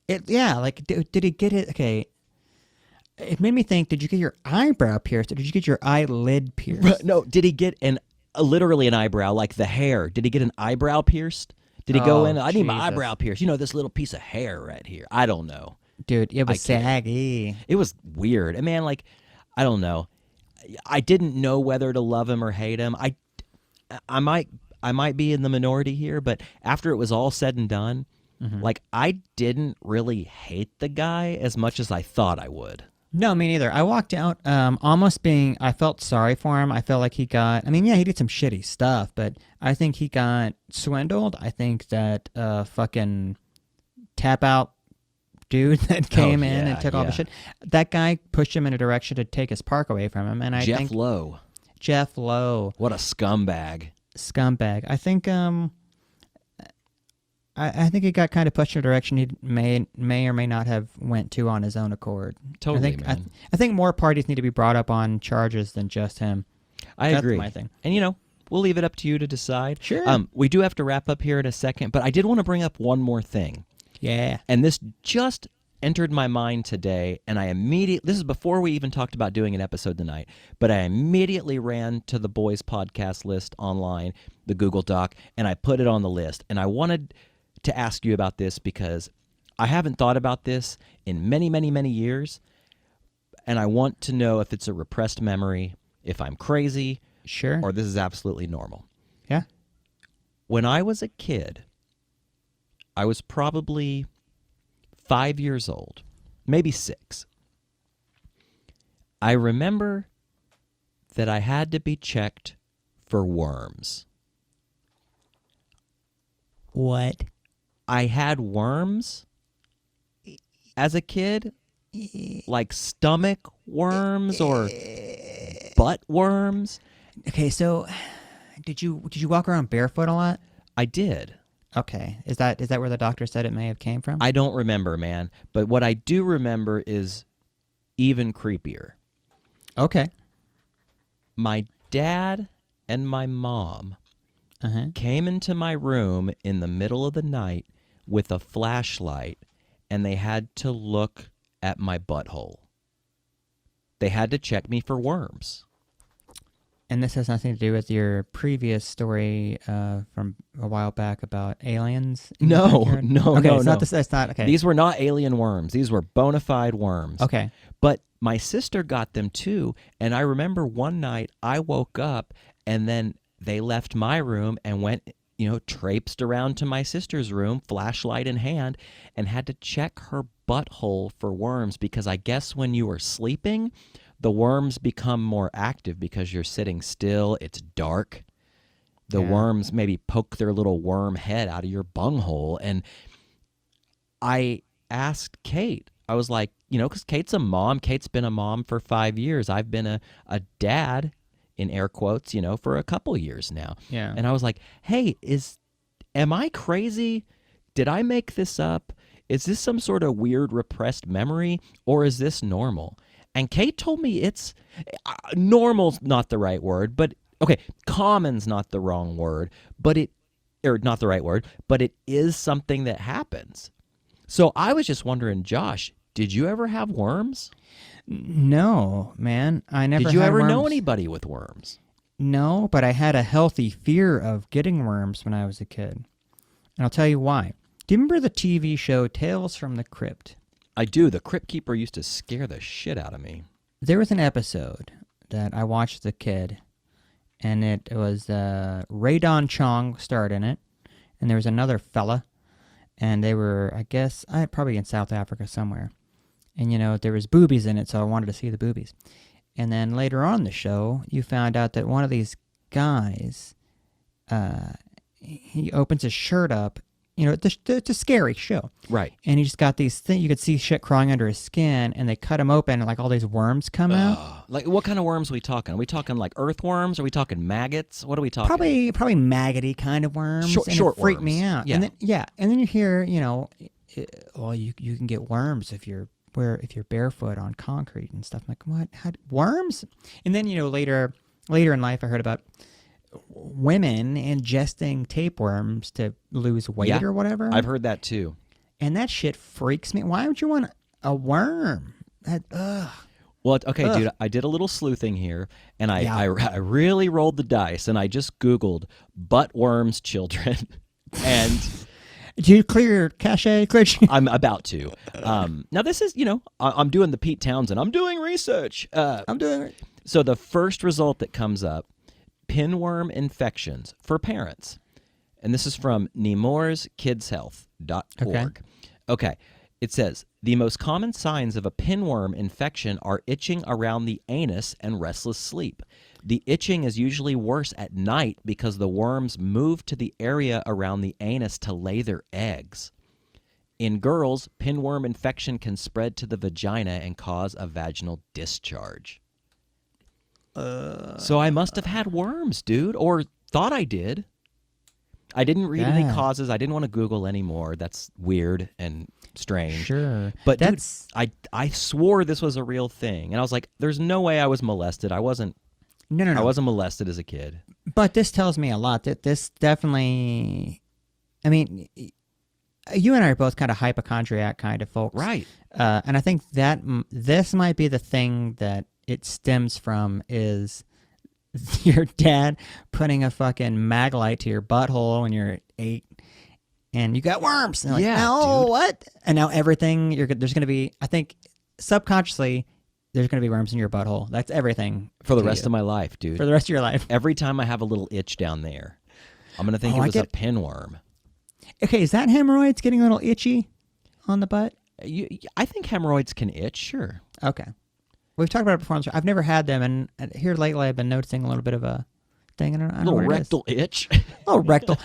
Speaker 2: did he get it? Okay, it made me think. Did you get your eyebrow pierced, or did you get your eyelid pierced?
Speaker 1: No, did he get literally an eyebrow, like the hair? Did he get an eyebrow pierced? Did he go in? I need my
Speaker 2: Jesus.
Speaker 1: eyebrow pierced. You know, this little piece of hair right here. I don't know.
Speaker 2: Dude, it was
Speaker 1: I can't.
Speaker 2: saggy.
Speaker 1: It was weird. And man, like, I don't know. I didn't know whether to love him or hate him. I might be in the minority here, but after it was all said and done, like, I didn't really hate the guy as much as I thought I would.
Speaker 2: No, me neither. I walked out I felt sorry for him. I felt like he did some shitty stuff, but I think he got swindled. I think that fucking tap out dude that came in and took all the shit, that guy pushed him in a direction to take his park away from him. And I think Jeff Lowe.
Speaker 1: What a scumbag.
Speaker 2: I think I think he got kind of pushed in a direction he may or may not have went to on his own accord.
Speaker 1: Totally, man.
Speaker 2: I think more parties need to be brought up on charges than just him.
Speaker 1: I agree.
Speaker 2: That's my thing.
Speaker 1: And, you know, we'll leave it up to you to decide.
Speaker 2: Sure.
Speaker 1: We do have to wrap up here in a second, but I did want to bring up one more thing.
Speaker 2: Yeah.
Speaker 1: And this just entered my mind today, and this is before we even talked about doing an episode tonight, but I immediately ran to the boys' podcast list online, the Google Doc, and I put it on the list. And I wanted to ask you about this because I haven't thought about this in many, many, many years, and I want to know if it's a repressed memory, if I'm crazy,
Speaker 2: Sure.
Speaker 1: or this is absolutely normal.
Speaker 2: Yeah.
Speaker 1: When I was a kid, I was probably 5 years old, maybe 6. I remember that I had to be checked for worms.
Speaker 2: What?
Speaker 1: I had worms as a kid, like stomach worms or butt worms.
Speaker 2: Okay, so did you walk around barefoot a lot?
Speaker 1: I did.
Speaker 2: Okay. Is that where the doctor said it may have came from?
Speaker 1: I don't remember, man. But what I do remember is even creepier.
Speaker 2: Okay.
Speaker 1: My dad and my mom came into my room in the middle of the night with a flashlight, and they had to look at my butthole. They had to check me for worms.
Speaker 2: And this has nothing to do with your previous story from a while back about aliens?
Speaker 1: No.
Speaker 2: Okay, it's not this. It's not okay.
Speaker 1: These were not alien worms. These were bona fide worms.
Speaker 2: Okay.
Speaker 1: But my sister got them too, and I remember one night I woke up, and then they left my room and went, traipsed around to my sister's room, flashlight in hand, and had to check her butthole for worms because I guess when you were sleeping, the worms become more active because you're sitting still. It's dark. The worms maybe poke their little worm head out of your bunghole. And I asked Kate, I was like, because Kate's a mom. Kate's been a mom for 5 years. I've been a dad, in air quotes, for a couple years now.
Speaker 2: Yeah.
Speaker 1: And I was like, hey, am I crazy? Did I make this up? Is this some sort of weird repressed memory, or is this normal? And Kate told me it's normal's not the right word, but okay, common's not the wrong word, not the right word, but it is something that happens. So I was just wondering, Josh, did you ever have worms?
Speaker 2: No, man. I never
Speaker 1: Did you
Speaker 2: had
Speaker 1: ever
Speaker 2: worms.
Speaker 1: know anybody with worms?
Speaker 2: No, but I had a healthy fear of getting worms when I was a kid. And I'll tell you why. Do you remember the TV show Tales from the Crypt?
Speaker 1: I do. The Crypt Keeper used to scare the shit out of me.
Speaker 2: There was an episode that I watched as a kid, and it was Ray Don Chong starred in it, and there was another fella, and they were, I guess, probably in South Africa somewhere. And, there was boobies in it, so I wanted to see the boobies. And then later on in the show, you found out that one of these guys, he opens his shirt up. It's a scary show.
Speaker 1: Right.
Speaker 2: And he just got these things. You could see shit crawling under his skin, and they cut him open, and, like, all these worms come out.
Speaker 1: Like, what kind of worms are we talking? Are we talking, like, earthworms? Are we talking maggots? What are we talking?
Speaker 2: Probably maggoty kind of worms.
Speaker 1: Short
Speaker 2: it freaked
Speaker 1: worms.
Speaker 2: me out.
Speaker 1: Yeah.
Speaker 2: And then you hear, you can get worms if you're barefoot on concrete and stuff. I'm like, what? Worms? And then, later in life, I heard about women ingesting tapeworms to lose weight or whatever.
Speaker 1: I've heard that too.
Speaker 2: And that shit freaks me. Why would you want a worm?
Speaker 1: Well, okay, dude, I did a little sleuthing here, and I really rolled the dice, and I just Googled butt worms children, and...
Speaker 2: Did you clear your cache?
Speaker 1: I'm about to. Now, this is, I'm doing the Pete Townsend. I'm doing research.
Speaker 2: I'm doing it.
Speaker 1: So the first result that comes up, pinworm infections for parents. And this is from nemorskidshealth.org. Okay. It says, the most common signs of a pinworm infection are itching around the anus and restless sleep. The itching is usually worse at night because the worms move to the area around the anus to lay their eggs. In girls, pinworm infection can spread to the vagina and cause a vaginal discharge. So I must have had worms, dude, or thought I did. I didn't read any causes. I didn't want to Google anymore. That's weird and strange.
Speaker 2: Sure.
Speaker 1: But dude, I swore this was a real thing. And I was like, there's no way I was molested. I wasn't.
Speaker 2: No.
Speaker 1: I wasn't molested as a kid.
Speaker 2: But this tells me a lot. That this definitely, I mean, you and I are both kind of hypochondriac kind of folks.
Speaker 1: Right.
Speaker 2: And I think that this might be the thing that it stems from is your dad putting a fucking mag light to your butthole when you're 8 and you got worms. And
Speaker 1: Yeah,
Speaker 2: no,
Speaker 1: dude.
Speaker 2: what? And now everything, there's going to be, I think subconsciously, there's going to be worms in your butthole. That's everything.
Speaker 1: For the rest of my life, dude.
Speaker 2: For the rest of your life.
Speaker 1: Every time I have a little itch down there, I'm going to think it was a pinworm.
Speaker 2: Okay, is that hemorrhoids getting a little itchy on the butt?
Speaker 1: I think hemorrhoids can itch, sure.
Speaker 2: Okay. We've talked about it before. I've never had them, and here lately I've been noticing a little bit of a thing. I don't know
Speaker 1: little
Speaker 2: what
Speaker 1: rectal itch.
Speaker 2: A little rectal.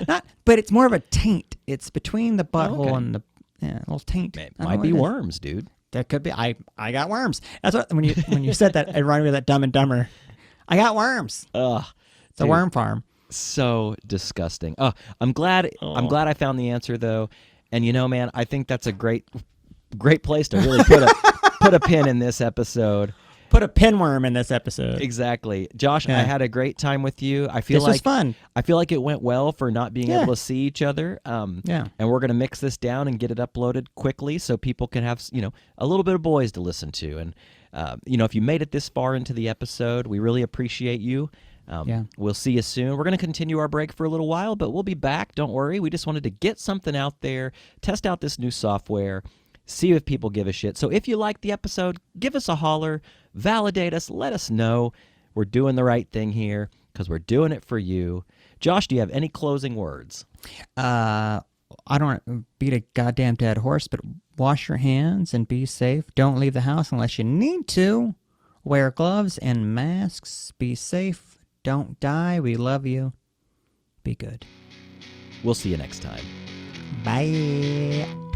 Speaker 2: But it's more of a taint. It's between the butthole and the a little taint.
Speaker 1: It might be worms, dude.
Speaker 2: There could be. I got worms. That's what when you said that, it reminded me of that Dumb and Dumber. I got worms.
Speaker 1: Ugh.
Speaker 2: It's a worm farm.
Speaker 1: So disgusting. Oh, I'm glad I found the answer though. And man, I think that's a great place to really put a pin in this episode.
Speaker 2: Put a pinworm in this episode.
Speaker 1: Exactly. Josh, I had a great time with you. I feel
Speaker 2: this
Speaker 1: like
Speaker 2: was fun.
Speaker 1: I feel like it went well for not being able to see each other. And we're going to mix this down and get it uploaded quickly so people can have, a little bit of boys to listen to. And, if you made it this far into the episode, we really appreciate you. We'll see you soon. We're going to continue our break for a little while, but we'll be back. Don't worry. We just wanted to get something out there, test out this new software, see if people give a shit. So if you like the episode, give us a holler, validate us, let us know we're doing the right thing here because we're doing it for you. Josh, do you have any closing words?
Speaker 2: I don't want to beat a goddamn dead horse, but wash your hands and be safe. Don't leave the house unless you need to. Wear gloves and masks. Be safe. Don't die. We love you. Be good.
Speaker 1: We'll see you next time.
Speaker 2: Bye.